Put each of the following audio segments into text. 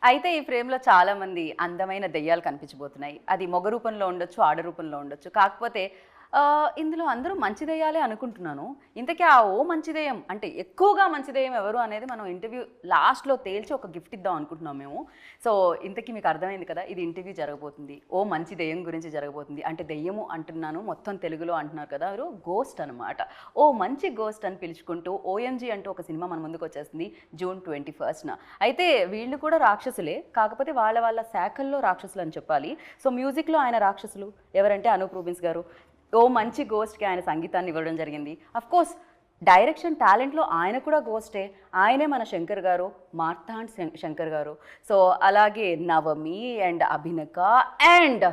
అయితే ఈ ఫ్రేమ్‌లో చాలామంది అందమైన దెయ్యాలు కనిపించబోతున్నాయి. అది మగ రూపంలో ఉండొచ్చు, ఆడ రూపంలో ఉండొచ్చు. కాకపోతే ఇందులో అందరూ మంచి దెయ్యాలే అనుకుంటున్నాను. ఇంతకీ ఆ ఓ మంచి దెయ్యం అంటే ఎక్కువగా మంచి దెయ్యం ఎవరు అనేది మనం ఇంటర్వ్యూ లాస్ట్‌లో తేల్చి ఒక గిఫ్ట్ ఇద్దాం అనుకుంటున్నాం మేము. సో, ఇంతకీ మీకు అర్థమైంది కదా! ఇది ఇంటర్వ్యూ జరగబోతుంది. ఓ మంచి దెయ్యం గురించి జరగబోతుంది. అంటే దెయ్యము అంటున్నాను, మొత్తం తెలుగులో అంటున్నారు కదా! ఎవరు గోస్ట్ అనమాట. ఓ మంచి గోస్ట్ అని పిలుచుకుంటూ 'ఓఎంజీ' అంటూ ఒక సినిమా మన ముందుకొచ్చేస్తుంది జూన్ 21న. అయితే వీళ్ళు కూడా రాక్షసులే. కాకపోతే వాళ్ళ శాఖల్లో రాక్షసులు అని చెప్పాలి. సో, మ్యూజిక్‌లో ఆయన రాక్షసులు ఎవరంటే అనూప్ రూబెన్స్ గారు. ఓ మంచి గోస్ట్‌కి ఆయన సంగీతాన్ని ఇవ్వడం జరిగింది. అఫ్‌కోర్స్ డైరెక్షన్ టాలెంట్‌లో ఆయన కూడా గోస్టే. ఆయనే మన శంకర్ గారు, మార్తాండ్ శంకర్ గారు. సో, అలాగే నవమి అండ్ అభినక అండ్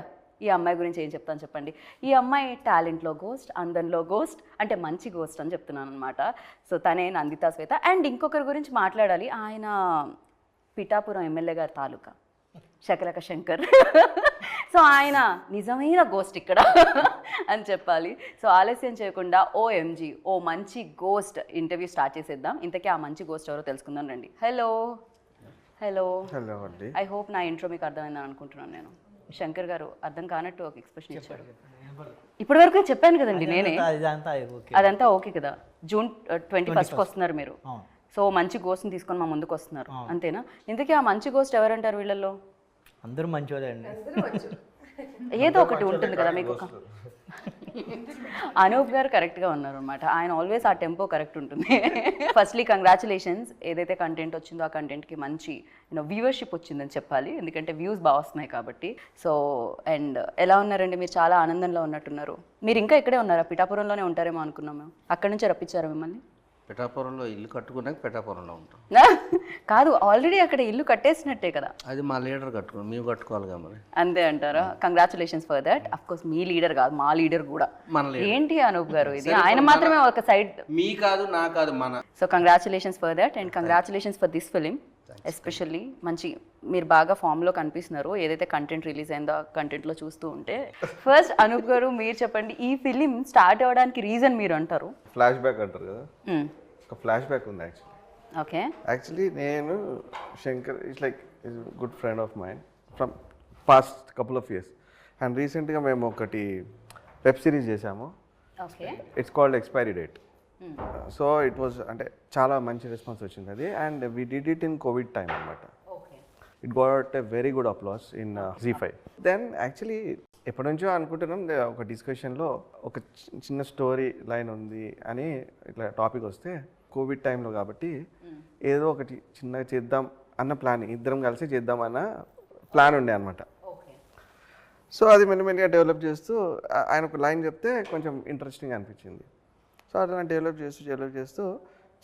ఈ అమ్మాయి గురించి ఏం చెప్తాను చెప్పండి. ఈ అమ్మాయి టాలెంట్‌లో గోస్ట్, అందంలో గోస్ట్, అంటే మంచి గోస్ట్ అని చెప్తున్నాననమాట. సో, తనే నందితా శ్వేత. అండ్ ఇంకొకరి గురించి మాట్లాడాలి. ఆయన పిఠాపురం ఎమ్మెల్యే గారి తాలూకా శకలక శంకర్. సో, ఆయన నిజమైన గోస్ట్ ఇక్కడ అని చెప్పాలి. సో, ఆలస్యం చేయకుండా ఓఎంజీ ఓ మంచి గోస్ట్ ఇంటర్వ్యూ స్టార్ట్ చేసేద్దాం. ఇంతకీ ఆ మంచి గోస్ట్ ఎవరో తెలుసుకుందాం రండి. హలో హలో హలో అండి. ఐ హోప్ నా ఇంట్రో మీకు అర్థమైందని అనుకుంటున్నాను నేను. శంకర్ గారు అర్థం కానట్టు ఒక ఎక్స్ప్రెషన్ ఇచ్చాడు. ఇప్పటి వరకు చెప్పాను కదండి నేనే. అదంతా ఓకే కదా. జూన్ 21st వస్తున్నారు మీరు. సో, మంచి గోస్ట్ని తీసుకొని మా ముందుకు వస్తున్నారు అంతేనా? ఇంతకీ ఆ మంచి గోస్ట్ ఎవరంటారు వీళ్ళల్లో? అందరూ మంచివాళ్ళే అండి. ఏదో ఒకటి ఉంటుంది కదా మీకు. అనూప్ గారు కరెక్ట్గా ఉన్నారు అనమాట. ఆయన ఆల్వేస్ ఆ టెంపో కరెక్ట్ ఉంటుంది. Firstly congratulations. ఏదైతే కంటెంట్ వచ్చిందో ఆ కంటెంట్కి మంచి వ్యూవర్షిప్ వచ్చిందని చెప్పాలి. ఎందుకంటే వ్యూస్ బాగా వస్తున్నాయి కాబట్టి. సో, అండ్ ఎలా ఉన్నారండి మీరు? చాలా ఆనందంలో ఉన్నట్టున్నారు. మీరు ఇంకా ఇక్కడే ఉన్నారా? పిఠాపురంలోనే ఉంటారేమో అనుకున్నాం మేము. అక్కడి నుంచి రప్పించారా మిమ్మల్ని? పిఠాపురంలో ఇల్లు కట్టుకున్నాక పిఠాపురంలో ఉంటాం. కాదు, ఆల్రెడీ అక్కడ ఇల్లు కట్టేసినట్టే కదా. అది మా లీడర్ కట్టుకున్నాం, మేము కట్టుకోవాలి మరి. అంతే అంటారా? Congratulations for that. Of course me leader కాదు, మా లీడర్ కూడా. ఏంటి అనూప్ గారు ఇది? ఆయన మాత్రమే ఒక సైడ్. మీ కాదు నా కాదు మన. So, congratulations for that and congratulations for this film. Especially మంచి మీరు బాగా ఫామ్లో కనిపిస్తున్నారు. ఏదైతే కంటెంట్ రిలీజ్ అయిందో ఆ కంటెంట్లో చూస్తూ ఉంటే. ఫస్ట్ అనూప్ గారు మీరు చెప్పండి, ఈ ఫిలిం స్టార్ట్ అవ్వడానికి రీజన్ మీరు అంటారు? ఫ్లాష్ బ్యాక్ అంటారు కదా, ఒక ఫ్లాష్ బ్యాక్ ఉంది యాక్చువల్లీ. ఓకే. యాక్చువల్లీ నేను Shankar it's like good friend of mind from past couple of years. And రీసెంట్గా మేము ఒకటి వెబ్ సిరీస్ చేసాము. Okay. It's called expiry date. So it was అంటే చాలా మంచి రెస్పాన్స్ వచ్చింది అది. And we did it in covid time అనమాట. It got a very good applause in ZEE5. Then actually ఎప్పటి నుంచో అనుకుంటున్నాం, ఒక డిస్కషన్లో ఒక చిన్న స్టోరీ లైన్ ఉంది అని ఇట్లా టాపిక్ వస్తే కోవిడ్ టైంలో కాబట్టి ఏదో ఒకటి చిన్నగా చేద్దాం అన్న ప్లాన్, ఇద్దరం కలిసి చేద్దాం అన్న ప్లాన్ ఉండే అనమాట. సో అది మెల్లిమెల్లిగా డెవలప్ చేస్తూ ఆయన ఒక లైన్ చెప్తే కొంచెం ఇంట్రెస్టింగ్ అనిపించింది. సో అట్లా డెవలప్ చేస్తూ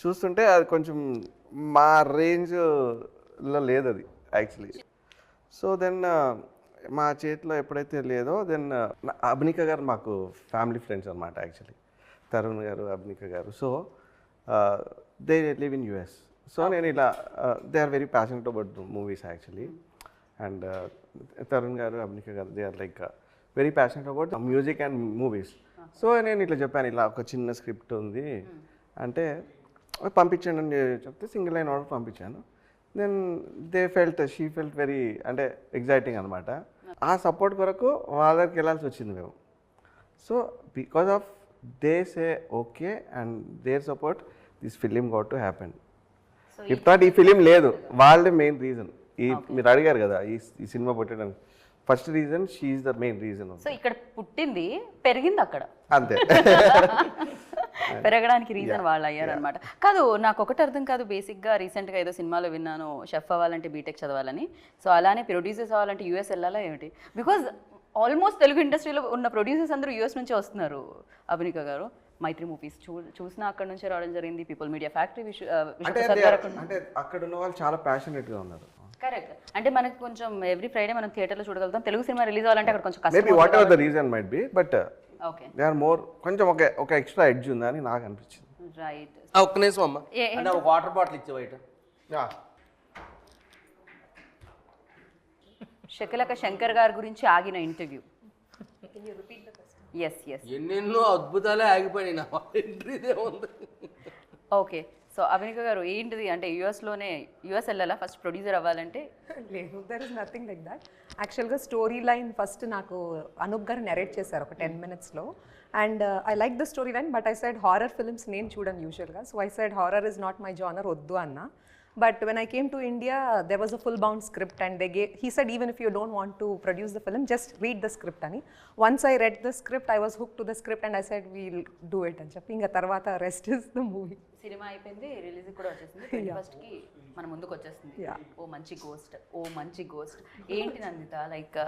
చూస్తుంటే అది కొంచెం మా రేంజ్లో లేదు అది యాక్చువల్లీ. సో దెన్ మా చేతిలో ఎప్పుడైతే లేదో దెన్ అభినిక గారు మాకు ఫ్యామిలీ ఫ్రెండ్స్ అనమాట actually, Tarun garu, Abhinika garu. So they live in US. So నేను ఇలా they are very passionate about movies actually. And Tarun garu, Abhinika garu they are like very passionate about music and movies. So నేను ఇట్లా చెప్పాను, ఇలా ఒక చిన్న స్క్రిప్ట్ ఉంది అంటే పంపించండి అని చెప్తే సింగిల్ లైన్ ఆర్డర్ పంపించాను. దెన్ షీ ఫెల్ట్ వెరీ అంటే ఎగ్జైటింగ్ అనమాట. ఆ సపోర్ట్ కొరకు వాళ్ళ దగ్గరికి వెళ్ళాల్సి వచ్చింది మేము. So because of they say okay and their support this film got to happen. If not ఈ ఫిలిం లేదు, వాళ్ళే మెయిన్ రీజన్. మీరు అడిగారు కదా ఈ సినిమా పుట్టడానికి, first reason she is the main reason. So ఇక్కడ పుట్టింది, పెరిగింది అక్కడ, అంతే. పెరగడానికి రీజన్ వాళ్ళు అయ్యారు అనమాట. కాదు, నాకు ఒకటి అర్థం కాదు. బేసిక్గా రీసెంట్గా ఏదో సినిమాలో విన్నాను, షెఫ్ అవ్వాలంటే బీటెక్ చదవాలని. సో అలానే ప్రొడ్యూసర్స్ అవ్వాలంటే US వెళ్ళాలా ఏమిటి? బికాజ్ ఆల్మోస్ట్ తెలుగు ఇండస్ట్రీలో ఉన్న ప్రొడ్యూసర్స్ అందరూ US నుంచే వస్తున్నారు. అభినిక గారు మైత్రి మూవీస్ చూసినా అక్కడ నుంచే రావడం జరిగింది. పీపుల్ మీడియా ఫ్యాక్టరీ అంటే అక్కడ ఉన్న వాళ్ళు చాలా ప్యాషనెట్గా ఉన్నారు. కరెక్ట్. అంటే మనకి కొంచెం ఎవ్రీ ఫ్రైడే మనం థియేటర్లో చూడగలుగుతాం. తెలుగు సినిమా రిలీజ్ అవ్వాలంటే అక్కడ కొంచెం కష్టం. Maybe whatever the reason might be, but okay they are more కొంచెం ఒక ఎక్స్ట్రా ఎడ్జ్ ఉందని నాకు అనిపించింది. రైట్. ఒక్క నిమిషం అమ్మ, అంటే ఒక వాటర్ బాటిల్ ఇచ్చే బయట. శకలక శంకర్ గారి గురించి ఆగిన ఇంటర్వ్యూ. ఎస్ ఎన్నెన్నో అద్భుతాలే ఆగిపోయినాయి. నా ఎంట్రీదే ఉంది. ఓకే. సో అభినిక గారు ఏంటిది అంటే యుఎస్ వెళ్ళాలా ఫస్ట్ ప్రొడ్యూసర్ అవ్వాలంటే? లేదు, there is nothing like that. యాక్చువల్గా స్టోరీ లైన్ ఫస్ట్ నాకు అనూప్ గారు నెరేట్ చేశారు ఒక 10 minutesలో. And I like the story line, but I side horror films నేను చూడను యూజువల్గా. So I side horror is not my genre, వద్దు అన్న. But when I came to India, there was a full-bound script, and he said, even if you don't want to produce the film, just read the script ani. Once I read the script, I was hooked to the script, and I said, we'll do it అని చెప్పి ఇంకా తర్వాత rest is the movie. Cinema అయిపోయింది, release కూడా వచ్చేసింది, 21st మన ముందుకు వచ్చేస్తుంది. ఓ మంచి గోస్ట్ ఏంటి నందిత, లైక్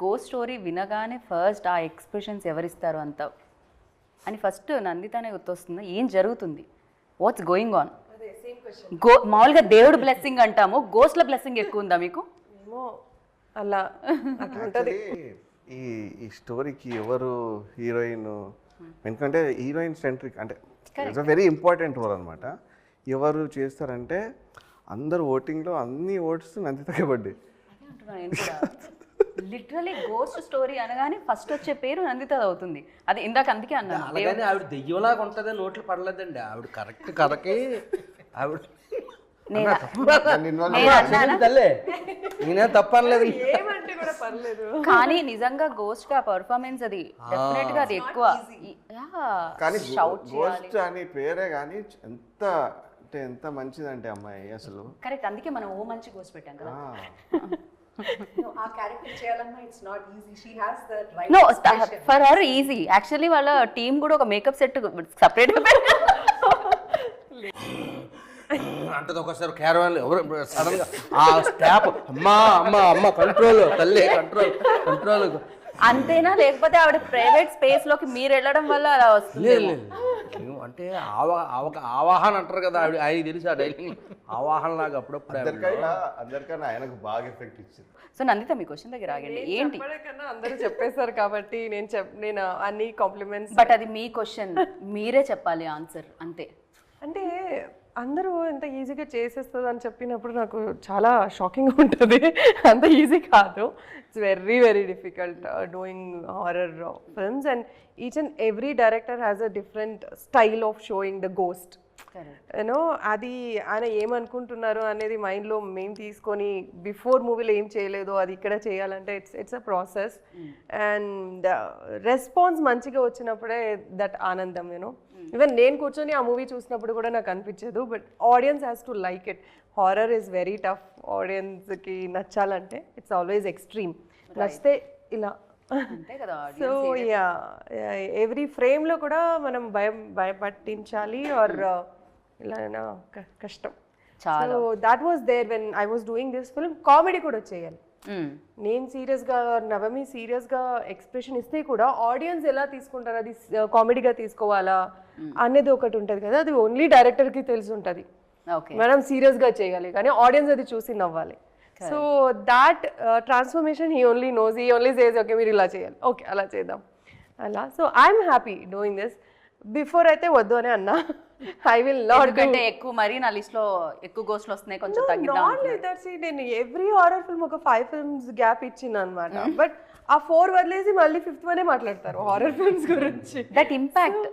గోస్ట్ స్టోరీ వినగానే ఫస్ట్ ఆ ఎక్స్ప్రెషన్స్ ఎవరిస్తారు అంత అని ఫస్ట్ నందితనే గుర్తొస్తుంది. ఏం జరుగుతుంది, వాట్స్ గోయింగ్ ఆన్? మామూలుగా దేవుడు బ్లెస్సింగ్ అంటాము, గోస్ట్ల బ్లెస్సింగ్ ఎక్కువ ఉందా మీకు? ఏమో అలా ఉంటుంది. ఈ స్టోరీకి ఎవరు హీరోయిన్, ఎందుకంటే హీరోయిన్ సెంట్రిక్ అంటే it's a very important role అనమాట. ఎవరు చేస్తారంటే అందరు ఓటింగ్లో అన్ని ఓట్స్ నందితకే పడ్డాయి. లిటరలీ గోస్ట్ స్టోరీ అనగానే ఫస్ట్ వచ్చే పేరు నందిత అవుతుంది. అది ఇందాక అందుకే అన్నాను. అలాగని ఆవిడ దెయ్యంలాగా ఉంటుంది, నోట్లు పడలేదండి ఆవిడ. కరెక్ట్ కథకి ఆవిడ తల్లే, నేనే తప్పనలేదు. కానీ నిజంగా గోస్ట్ గా పర్ఫార్మెన్స్ అది డెఫినెట్ గా అది ఎక్కువ. కానీ గోస్ట్ అని పేరే కానీ ఎంత మంచిదంటే అమ్మాయి అసలు. కరెక్ట్, అందుకే మనం ఓ మంచి గోస్ట్ పెట్టాం కదా. ఆ క్యారెక్టర్ చేయాలన్నా it's not easy. She has the right no for her easy. Actually వాళ్ళ టీం కూడా ఒక మేకప్ సెట్ సపరేట్ గా అంటది. ఒకసారి క్యారవాన్ ఎవరు సడన్ గా ఆ స్టాప్ అమ్మ కంట్రోల్ తల్లి, కంట్రోల్ అంతేనా? లేకపోతే ఆవిడ ప్రైవేట్ స్పేస్ లోకి మీరు వెళ్ళడం వల్ల అలా వస్తుంది? అంటే ఆవాహన అంటారు కదా, ఆవిడ ఆయన తెలిసి ఆ డైలాగ్ ఆవాహన లాగా అప్పుడప్పుడు అందరికన్నా ఆయనకు బాగా ఎఫెక్ట్ ఇచ్చింది. సో నందిత మీ క్వశ్చన్ దగ్గర ఆగండి. ఏంటి అందరూ చెప్పేశారు కాబట్టి నేను అన్ని కాంప్లిమెంట్స్. బట్ అది మీ క్వశ్చన్, మీరే చెప్పాలి ఆన్సర్ అంతే. అంటే అందరూ ఎంత ఈజీగా చేసేస్తుంది అని చెప్పినప్పుడు నాకు చాలా షాకింగ్గా ఉంటుంది. అంత ఈజీ కాదు. It's very very difficult doing horror films, and each and every director has a different style of showing the ghost. You know అది ఆయన ఏమనుకుంటున్నారు అనేది మైండ్లో మేము తీసుకొని బిఫోర్ మూవీలో ఏం చేయలేదు అది ఇక్కడ చేయాలంటే it's a process. And response మంచిగా వచ్చినప్పుడే దట్ ఆనందం. యూనో ఈవెన్ నేను కూర్చొని ఆ మూవీ చూసినప్పుడు కూడా నాకు అనిపించదు, but audience has to like it. Horror is very tough. ఆడియన్స్కి నచ్చాలంటే ఇట్స్ ఆల్వేస్ ఎక్స్ట్రీమ్. నచ్చితే ఇలా. సో యా, ఎవ్రీ ఫ్రేమ్లో కూడా మనం భయపట్టించాలి ఆర్ ఇలా కష్టం. So that was there when I was doing this film. Comedy కూడా చేయాలి. నేను సీరియస్గా, నవమి సీరియస్గా ఎక్స్ప్రెషన్ ఇస్తే కూడా ఆడియన్స్ ఎలా తీసుకుంటారు, అది కామెడీగా తీసుకోవాలా అనేది ఒకటి ఉంటుంది కదా, అది ఓన్లీ డైరెక్టర్కి తెలిసి ఉంటుంది. మనం సీరియస్గా చేయాలి కానీ ఆడియన్స్ అది చూసి నవ్వాలి. So that transformation he only knows. He only says okay మీరు ఇలా చేయాలి, ఓకే అలా చేద్దాం అలా. So I'm happy doing this. Before అయితే వద్దు అని అన్నా. ఐ విల్ నాట్ అంటే ఎక్కువ మరి నా లిస్ట్ లో ఎక్కువ గోస్ట్లు వస్తున్నాయి, కొంచెం తగ్గిద్దాం. నేను ఎవ్రీ హారర్ ఫిల్మ్ ఒక 5 films గ్యాప్ ఇచ్చిన అనమాట. బట్ ఆ 4 వదిలేసి మళ్ళీ 5th వనే మాట్లాడతారు హారర్ ఫిల్మ్స్ గురించి. That impact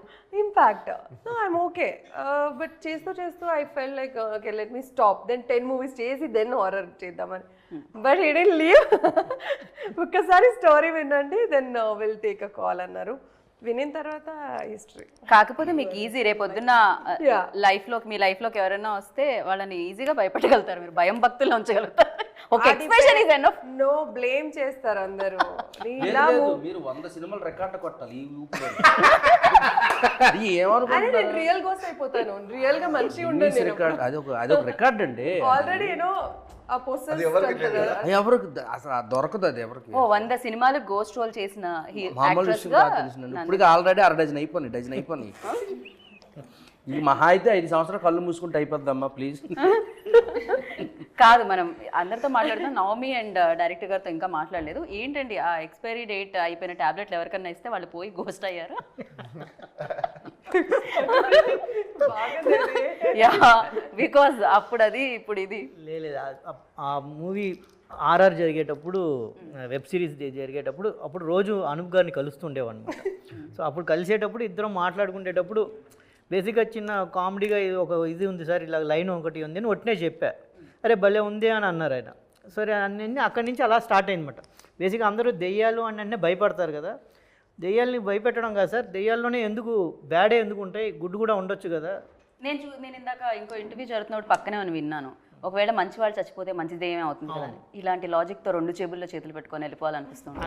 I'm okay. But చేస్తూ I fell like okay let me stop. Then 10 movies చేసి దెన్ హారర్ చేద్దామని. But he didn't leave. ఒక్కసారి స్టోరీ వినండి then will take a call అన్నారు. వినిన తర్వాత హిస్టరీ. కాకపోతే మీకు ఈజీ, రేపొద్దున్న మీ లైఫ్ లోకి ఎవరైనా వస్తే వాళ్ళని ఈజీగా భయపెట్టగలుగుతారు, మీరు భయం భక్తుల్లో ఉంచగలుగుతారు. ఒక expression is enough. No blame చేస్తారు అందరూ. మీరు 100 సినిమాలు రికార్డ్ కొట్టాలి ఈ ఊపిలో. నేను రియల్ గోస్ట్ అయిపోతాను. రియల్ గా మంచిగా ఉండదు. అదొక రికార్డ్ అండి. ఆల్రెడీ ఎవరికి అసలు దొరకదు అది ఎవరికి. 100 సినిమాలు గోస్ట్ రోల్ చేసిన మామూలు విషయం కాదు తెలిసిందండి. ఇప్పుడు ఆల్రెడీ 6 డజన్ అయిపోయినాయి. ఈ మహా అయితే 5 సంవత్సరాలు కళ్ళు మూసుకుంటే అయిపోద్దమ్మా ప్లీజ్. కాదు, మనం అందరితో మాట్లాడుతున్నాం. నవమి అండ్ డైరెక్టర్ గారితో ఇంకా మాట్లాడలేదు. ఏంటండి ఆ ఎక్స్పైరీ డేట్ అయిపోయిన టాబ్లెట్లు ఎవరికన్నా ఇస్తే వాళ్ళు పోయి గోస్ట్ అయ్యారు? బికాజ్ అప్పుడు అది ఇప్పుడు ఇది లేదు. ఆ మూవీ ఆర్ఆర్ జరిగేటప్పుడు, వెబ్ సిరీస్ జరిగేటప్పుడు అప్పుడు రోజు అనూప్ గారిని కలుస్తుండేవన్నమాట. సో అప్పుడు కలిసేటప్పుడు ఇద్దరం మాట్లాడుకునేటప్పుడు బేసిక్గా చిన్న కామెడీగా ఇది ఉంది సార్, ఇలా లైన్ ఒకటి ఉంది అని ఒట్టినే చెప్పా. అరే భలే ఉంది అని అన్నారు ఆయన. సరే అన్నీ అక్కడి నుంచి అలా స్టార్ట్ అయిందన్నమాట. బేసిక్గా అందరూ దెయ్యాలు అని అంటే భయపడతారు కదా, దెయ్యాల్ని భయపెట్టడం కాదు సార్, దెయ్యాల్లోనే ఎందుకు బ్యాడే ఎందుకు ఉంటాయి, గుడ్ కూడా ఉండొచ్చు కదా. నేను ఇందాక ఇంకో ఇంటర్వ్యూ జరుగుతున్నప్పుడు పక్కనే అని విన్నాను, ఒకవేళ మంచి వాళ్ళు చచ్చిపోతే మంచిది ఏమే అవుతుంది కదా అని. ఇలాంటి లాజిక్తో 2 జేబుల్లో చేతులు పెట్టుకొని వెళ్ళిపోవాలనిపిస్తుంది.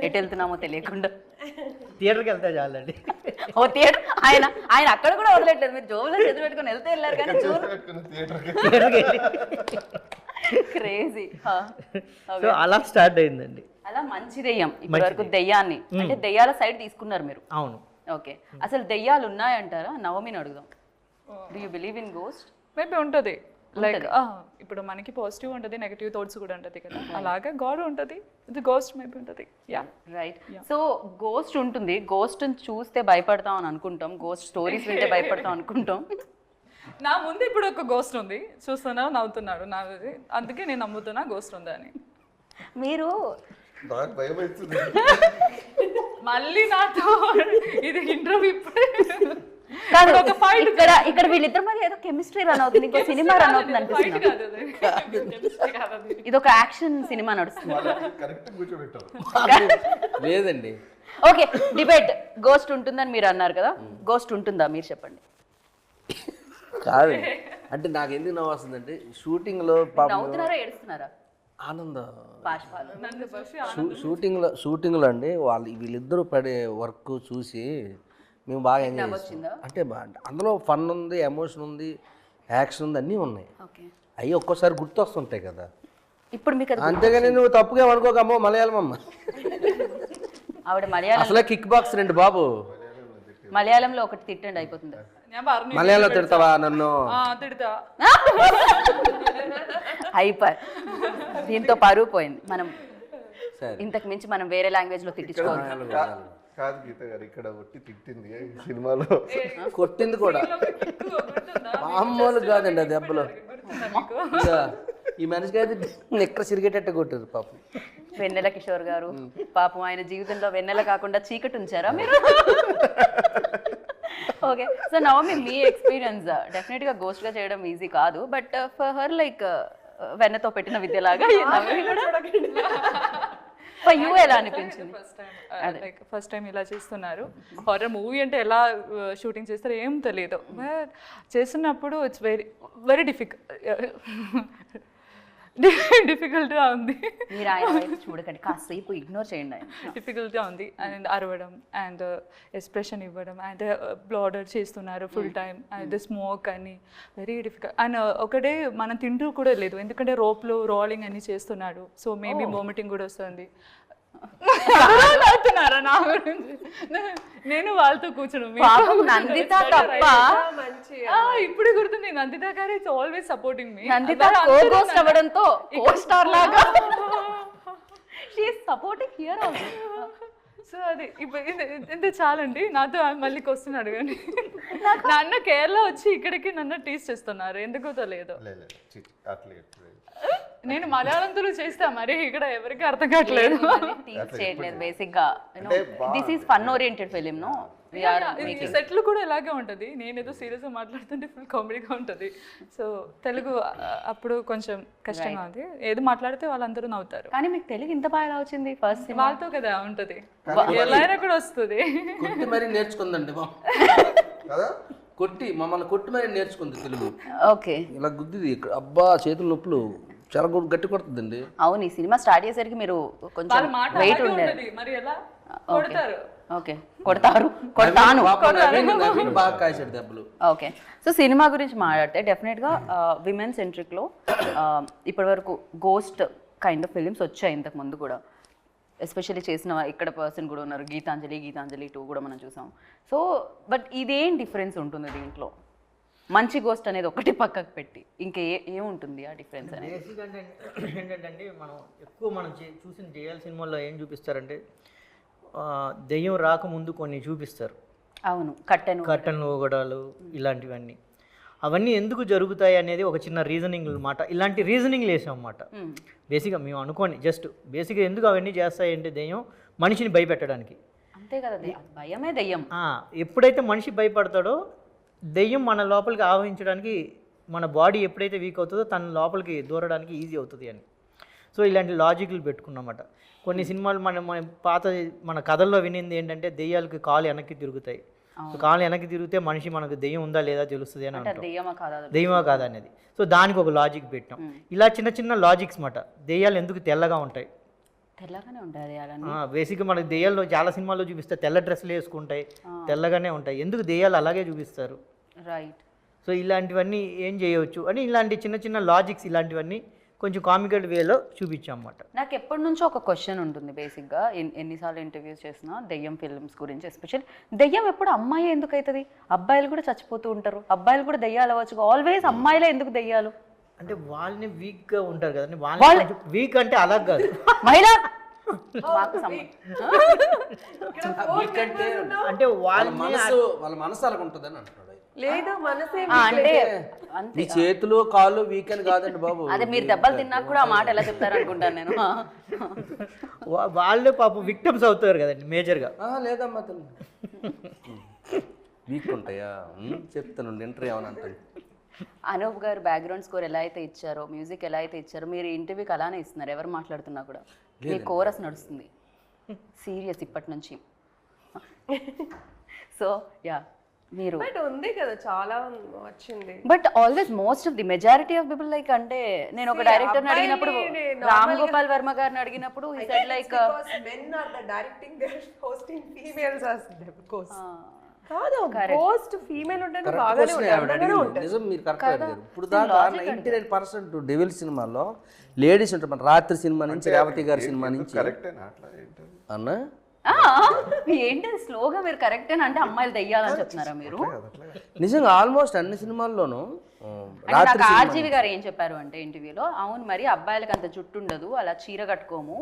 ఎటు వెళ్తున్నామో తెలియకుండా థియేటర్కి వెళ్తే చాలండి. ఓ థియేటర్ ఆయన అక్కడ కూడా వదలట్లేదు, మీరు జోబులో చేతులు పెట్టుకొని వెళ్తే వెళ్ళారు కానీ క్రేజీ. సో అలా స్టార్ట్ అయిందండి. అలా మంచి దెయ్యం ఇప్పటి వరకు దెయ్యాన్ని అంటే దెయ్యాల సైడ్ తీసుకున్నారు మీరు. అవును. ఓకే, అసలు దెయ్యాలు ఉన్నాయంటారా? నవమిని అడుగుదాం. Do you believe in ghost? Maybe ఉంటుంది. లైక్ ఇప్పుడు మనకి పాజిటివ్ ఉంటుంది, నెగిటివ్ థాట్స్ కూడా ఉంటుంది కదా, అలాగే గాడ్ ఉంటుంది, ఇది గోస్ట్ మేబీ ఉంటుంది. Yeah right. సో గోస్ట్ ఉంటుంది, గోస్ట్ చూస్తే భయపడతాం అని అనుకుంటాం, గోస్ట్ స్టోరీస్ వింటే భయపడతాం అనుకుంటాం. నా ముందు ఇప్పుడు ఒక గోస్ట్ ఉంది, చూస్తున్నా నవ్వుతున్నాడు నా, అందుకే నేను నమ్ముతున్నా గోస్ట్ ఉంది అని. మీరు మళ్ళీ నాతో ఇది ఇంటర్వ్యూ ఇప్పుడు కాదు, ఒక fight ఇక్కడ వీళ్ళిద్దరి మధ్య ఏదో కెమిస్ట్రీ రన్ అవుతుంది, ఇంకో సినిమా రన్ అవుతుంది అనిపిస్తుంది. ఇది ఒక యాక్షన్ సినిమా నడుస్తుంది. లేదండి. Okay, debate. గోస్ట్ ఉంటుందని మీరు అన్నారు కదా, గోస్ట్ ఉంటుందా మీరు చెప్పండి. కాదు అంటే నాకు ఎందుకు నవ్వు వస్తుందంటే షూటింగ్లో పాపం నవ్వుతున్నారా ఏడుస్తున్నారా? ఆనందం. బాష్పాలు. షూటింగ్లో అండి వీళ్ళిద్దరూ పడే వర్క్ చూసి మేము బాగా ఎంజాయ్ చేస్తాం. అంటే అందులో ఫన్ ఉంది, ఎమోషన్ ఉంది, యాక్షన్ ఉంది, అన్నీ ఉన్నాయి. అవి ఒక్కోసారి గుర్తొస్తుంటాయి కదా. ఇప్పుడు మీకు అంతేగాని నువ్వు తప్పుగా అనుకోకమ్మో, మలయాళం అమ్మ. ఆవిడ మలయాళం, అసలే కిక్ బాక్స్ రండి బాబు. మలయాళంలో ఒకటి తిట్టండి అయిపోతుంది. మలయాళంలో తిడతావా నన్ను? తిడతా. హైపర్. దీంతో పరువు పోయింది. మనం సరే, ఇంతకు మించి మనం వేరే లాంగ్వేజ్ లో తిట్టించుకోవాలి. కాదు గీత గారు, ఇక్కడ ఒట్టి తిట్టింది సినిమాలో, కొట్టింది కూడా మామూలు కాదండి. ఆ దెబ్బలు ఈ మనిషికి అయితే ఎక్కడ సిరిగేటట్టు కొట్టారు పాపం. వెన్నెల కిషోర్ గారు పాపం, ఆయన జీవితంలో వెన్నెల కాకుండా చీకటి ఉంచారా మీరు? ఓకే, సో నవమి మీ ఎక్స్పీరియన్స్ డెఫినెట్ గా గోస్ట్ గా చేయడం ఈజీ కాదు, బట్ ఫర్ హర్ లైక్ వెన్నతో పెట్టిన విద్యలాగా ఫర్ యూ ఎలా అనిపించింది? ఫస్ట్ టైం ఇలా చేస్తున్నారు. హారర్ మూవీ అంటే ఎలా షూటింగ్ చేస్తారో ఏం తెలియదు, బట్ చేస్తున్నప్పుడు ఇట్స్ వెరీ డిఫికల్ట్గా ఉంది. మీరు ఆయన వైపు చూడకండి, కాసేపు ఇగ్నోర్ చేయండి. ఆయన డిఫికల్ట్గా ఉంది అండ్ అరవడం అండ్ ఎక్స్ప్రెషన్ ఇవ్వడం అండ్ బ్లాడర్ చేస్తున్నారు ఫుల్ టైం అండ్ స్మోక్ అని వెరీ డిఫికల్ట్. అండ్ ఒకటే మనం తింటూ కూడా లేదు, ఎందుకంటే రోప్లో రోలింగ్ అన్ని చేస్తున్నాడు, సో మేబీ వామిటింగ్ కూడా వస్తుంది. అవుతున్నారా నా గురించి? నేను వాళ్ళతో నందిత తప్ప ఇప్పుడు గుర్తుంది, నందిత గారు ఇట్స్ ఆల్వేస్ సపోర్టింగ్ మీ. నందిత కో-గోస్ట్ అవ్వడంతో కో-స్టార్ లాగా she is supporting here also. So అది ఇప్పుడు ఇంత చాలండి, నాతో మళ్ళీ క్వశ్చన్ అడగండి. నాన్న కేరళ వచ్చి ఇక్కడికి నన్ను టీస్ చేస్తున్నారు, ఎందుకో తెలియదు. నేను మలయాళంతో చేస్తా, మరి ఇక్కడ ఎవరికి అర్థం కావట్లేదు. చేయట్లేదు బేసిక్ గా. This is fun oriented film no. సెట్లు కూడా ఇలాగే ఉంటుంది, నేనేదో సీరియస్ గా మాట్లాడుతుంటే ఫుల్ కామెడీగా ఉంటుంది. సో తెలుగు అప్పుడు కొంచెం కష్టంగా ఉంది, ఏది మాట్లాడితే వాళ్ళందరూ నవ్వుతారు. కానీ మీకు తెలుగు ఇంత బాగా ఎలా వచ్చింది? ఫస్ట్ వాళ్ళతో కదా ఉంటది, ఎలా అయినా కూడా వస్తుంది. కొట్టి మరి నేర్చుకుందండి మమ్మల్ని కొట్టి మరి నేర్చుకుంది తెలుగు. ఓకే, ఇలా గుద్దిది ఇక్కడ, అబ్బా చేతులు నొప్పులు చాలా గట్టి కొడుతుందండి. అవును, ఈ సినిమా స్టార్ట్ చేసరికి మీరు కొంచెం వెయిట్ ఉండేది. మరి ఎలా కొడతారు? ఓకే, కొడతాను. బాగా కాసాడు దెబ్బలు. ఓకే, సో సినిమా గురించి మాట్లాడితే డెఫినెట్గా విమెన్ సెంట్రిక్లో ఇప్పటి వరకు గోస్ట్ కైండ్ ఆఫ్ ఫిలిమ్స్ వచ్చాయి ఇంతకు ముందు కూడా. ఎస్పెషల్లీ చేసిన ఇక్కడ పర్సన్ కూడా ఉన్నారు, గీతాంజలి 2 కూడా మనం చూసాం. సో బట్ ఇదేం డిఫరెన్స్ ఉంటుంది దీంట్లో? మంచి గోస్ట్ అనేది ఒకటి పక్కకు పెట్టి ఇంకా ఏముంటుంది ఆ డిఫరెన్స్ అనేది? బేసిక్ అంటే ఏంటంటే మనం ఎక్కువ చూసిన దెయ్యాల సినిమాల్లో ఏం చూపిస్తారంటే దెయ్యం రాకముందు కొన్ని చూపిస్తారు. అవును, కట్టెను ఊగడాలు ఇలాంటివన్నీ. అవన్నీ ఎందుకు జరుగుతాయి అనేది ఒక చిన్న రీజనింగ్ అన్నమాట. ఇలాంటి రీజనింగ్ వేసాం అన్నమాట. బేసిక్గా మేము అనుకోండి, జస్ట్ బేసిక్గా ఎందుకు అవన్నీ చేస్తాయి అంటే దెయ్యం మనిషిని భయపెట్టడానికి. అంతే కదా, భయమే దెయ్యం. ఎప్పుడైతే మనిషి భయపడతాడో దెయ్యం మన లోపలికి ఆవహించడానికి మన బాడీ ఎప్పుడైతే వీక్ అవుతుందో తన లోపలికి దూరడానికి ఈజీ అవుతుంది అని. సో ఇలాంటి లాజిక్లు పెట్టుకున్నమాట. కొన్ని సినిమాలు మన పాత మన కథల్లో వినింది ఏంటంటే దెయ్యాలకి కాలు వెనక్కి తిరుగుతాయి. సో కాలు వెనక్కి తిరిగితే మనిషి మనకు దెయ్యం ఉందా లేదా తెలుస్తుంది అని అంటారు. దెయ్యమా కాదా అనేది. సో దానికి ఒక లాజిక్ పెట్టాం. ఇలా చిన్న చిన్న లాజిక్స్ మాట. దెయ్యాలు ఎందుకు తెల్లగా ఉంటాయి? తెల్లగానే ఉంటాయి బేసిక్గా మనకి దెయ్యాల్లో చాలా సినిమాల్లో చూపిస్తారు తెల్ల డ్రెస్సులు వేసుకుంటాయి, తెల్లగానే ఉంటాయి. ఎందుకు దెయ్యాలు అలాగే చూపిస్తారు? రైట్. సో ఇలాంటివన్నీ ఏం చేయవచ్చు అని ఇలాంటి చిన్న చిన్న లాజిక్స్ ఇలాంటివన్నీ కొంచెం కామికల్ వేలో చూపించామన్నమాట. నాకు ఎప్పటి నుంచో ఒక క్వశ్చన్ ఉంటుంది బేసిక్గా, ఎన్నిసార్లు ఇంటర్వ్యూస్ చేసినా దెయ్యం ఫిల్మ్స్ గురించి. ఎస్పెషల్లీ దెయ్యం ఎప్పుడు అమ్మాయి ఎందుకు అవుతుంది? అబ్బాయిలు కూడా చచ్చిపోతూ ఉంటారు, అబ్బాయిలు కూడా దెయ్యాలు అవ్వచ్చు. ఆల్వేస్ అమ్మాయిలే ఎందుకు దెయ్యాలు? అంటే వాళ్ళని వీక్గా ఉంటారు కదండి. వాళ్ళ వీక్ అంటే అలా కాదు, మహిళ అంటే వాళ్ళ మనసు అలాగ ఉంటుందని అంటున్నాడు. లేదు మనసే అంటే ఈ చేతులు కాళ్ళు వీకెండ్ కాదండి బాబు. అదే మీరు దెబ్బలు తిన్నాక కూడా ఆ మాట ఎలా చెప్తారు అనుకుంటాను నేను. వాళ్ళు పాపం విక్టిమ్స్ అవుతారు కదండి మేజర్గా. లేదమ్మా తల్లి వీక్ ఉంటాయా చెప్తాను ఇంటర్వ్యూ ఏమని అంటాను. అనూప్ గారు బ్యాక్గ్రౌండ్ స్కోర్ ఎలా అయితే ఇచ్చారో, మ్యూజిక్ ఎలా అయితే ఇచ్చారో, మీరు ఇంటర్వ్యూకి అలానే ఇస్తున్నారు. ఎవరు మాట్లాడుతున్నా కూడా మీ కోరస్ నడుస్తుంది సీరియస్ ఇప్పటి నుంచి. సో యా మీరు బట్ ఉంది కదా చాలా వచ్చింది. But always most of the majority of people like, అంటే నేను ఒక డైరెక్టర్ని అడిగినప్పుడు, రామ్ గోపాల్ వర్మ గారిని అడిగినప్పుడు he said like men are the directing, they are hosting, females as ghosts. కాదు గోస్ట్ ఫీమేల్ ఉంటే బాగానే ఉంటుంది. నిజం, మీరు కరెక్ట్ అడిగారు. ఇప్పుడు దాకా 99% డెవిల్ సినిమాల్లో లేడీస్ ఉంటారు. మన రాత్రి సినిమా నుంచి, రేవతి గారి సినిమా నుంచి అన్న ఏంటి స్లోగా మీరు కరెక్ట్ అని అంటే అమ్మాయిలు దెయ్యాలని చెప్తున్నారా మీరు? నిజంగా ఆల్మోస్ట్ అన్ని సినిమాల్లోనూ నాకు ఆర్జీవి గారు ఏం చెప్పారు అంటే ఇంటర్వ్యూలో, అవును మరి అబ్బాయిలకి అంత జుట్టు ఉండదు, అలా చీర కట్టుకోము,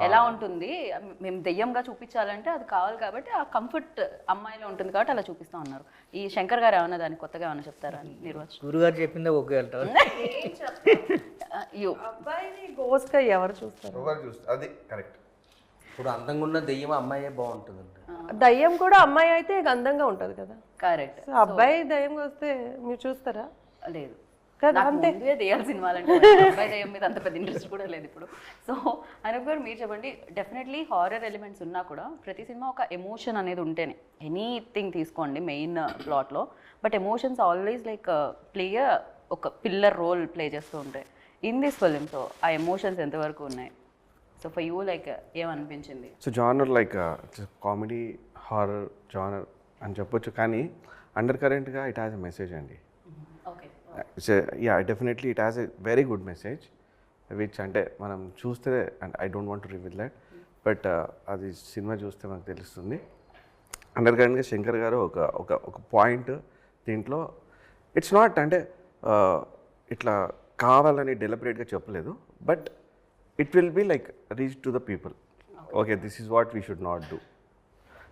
ఎలా ఉంటుంది, మేము దెయ్యంగా చూపించాలంటే అది కావాలి కాబట్టి ఆ కంఫర్ట్ అమ్మాయిలో ఉంటుంది కాబట్టి అలా చూపిస్తాం అన్నారు. ఈ శంకర్ గారు ఏమన్నా దానికి కొత్తగా ఏమన్నా చెప్తారా అని నిర్వచనం? గురుగారు చెప్పిందే ఓకే అంటారు. అబ్బాయిని గోస్ట్ గా ఎవరు చూస్తారు? అది కరెక్ట్. ఇప్పుడు అందంగా ఉన్న దెయ్యం అమ్మాయే బాగుంటుందండి. దయ్యం కూడా అమ్మాయి అయితే అందంగా ఉంటది కదా. కరెక్ట్. అబ్బాయి దయ్యం వస్తే మీరు చూస్తారా? లేదు కదా, అంతే. దెయ్యాల సినిమాలంటే అబ్బాయి దెయ్యం మీద అంత పెద్ద ఇంట్రెస్ట్ కూడా లేదు ఇప్పుడు. సో అనూప్ గారు మీరు చెప్పండి, డెఫినెట్లీ హారర్ ఎలిమెంట్స్ ఉన్నా కూడా ప్రతి సినిమా ఒక ఎమోషన్ అనేది ఉంటేనే, ఎనీథింగ్ తీసుకోండి మెయిన్ ప్లాట్లో, but emotions always like play ఒక పిల్లర్ రోల్ ప్లే చేస్తూ ఉంటాయి ఇన్ దిస్ ఫిల్మ్. సో ఆ ఎమోషన్స్ ఎంతవరకు ఉన్నాయి? సో ఫర్ యూ లైక్ ఏమనిపించింది? So genre like comedy horror genre అని చెప్పొచ్చు, కానీ అండర్ కరెంట్గా ఇట్ హ్యాస్ ఎ మెసేజ్ అండి. Okay. Yeah definitely it has a very good message which అంటే మనం చూస్తే, and I don't want to reveal that, but అది సినిమా చూస్తే మనకు తెలుస్తుంది. అండర్ కరెంట్గా శంకర్ గారు ఒక పాయింట్ దీంట్లో, ఇట్స్ నాట్ అంటే ఇట్లా కావాలని డెలిబరేట్గా చెప్పలేదు, but it will be like reach to the people, okay this is what we should not do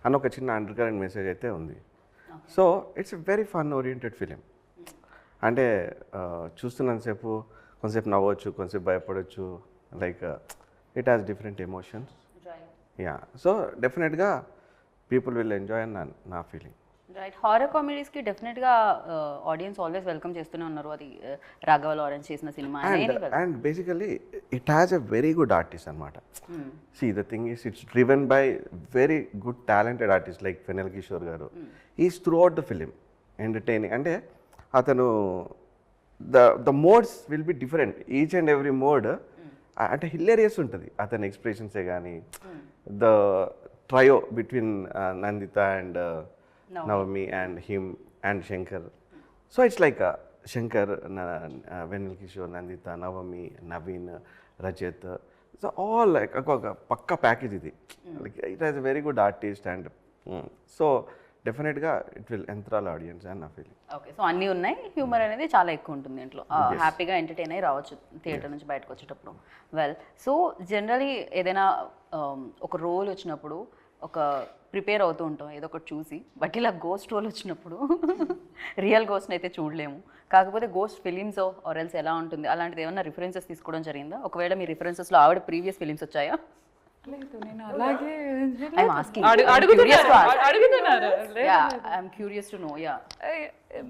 అని ఒక చిన్న అండర్ కరెంట్ మెసేజ్ అయితే ఉంది. So it's a very fun oriented film. అంటే చూస్తున్నంతసేపు కొంతసేపు నవ్వచ్చు, కొంతసేపు భయపడవచ్చు, like it has different emotions. Yeah so డెఫినెట్గా పీపుల్ విల్ ఎంజాయ్ అని నా ఫీలింగ్. రైట్. హారర్ కామెడీస్కి డెఫినెట్గా ఆడియన్స్ ఆల్వేస్ వెల్కమ్ చేస్తూనే ఉన్నారు. అది రాఘవ లారెన్స్ చేసిన సినిమా and basically it has a very good artist అనమాట. See the thing is it's driven by very good talented artist like ఫెనల్ Kishore garu. Is throughout the film entertaining. అంటే అతను the modes will be different, each and every mode అంటే hilarious ఉంటుంది అతని ఎక్స్ప్రెషన్సే కానీ. The trio between Nandita and Navami and him and Shankar. So it's like Shankar, Venal Kishore, Nandita, Navami, Naveen, Rajat. So all like a pakka package idi. Like it has a very good artist and so definitely it will enthrall audience and I feel. Okay. So అన్నీ ఉన్నాయి, humour అనేది చాలా ఎక్కువ ఉంటుంది దీంట్లో, హ్యాపీగా entertain అయ్యి రావచ్చు థియేటర్ నుంచి బయటకు వచ్చేటప్పుడు. వెల్, సో జనరలీ ఏదైనా ఒక రోల్ వచ్చినప్పుడు ఒక ప్రిపేర్ అవుతూ ఉంటాం ఏదో ఒకటి చూసి, బట్ ఇలా గోస్ట్ రోల్ వచ్చినప్పుడు రియల్ గోస్ట్ని అయితే చూడలేము. కాకపోతే గోస్ట్ ఫిలిమ్స్ ఆర్ ఎల్స్ ఎలా ఉంటుంది అలాంటిది ఏమన్నా రిఫరెన్సెస్ తీసుకోవడం జరిగిందా? ఒకవేళ మీ రిఫరెన్సెస్లో ఆవిడ ప్రీవియస్ ఫిలిమ్స్ వచ్చాయా? లేదు, నేను అలాగే I'm asking. అడుగుతున్నారు. Yeah, I'm curious to know. Yeah.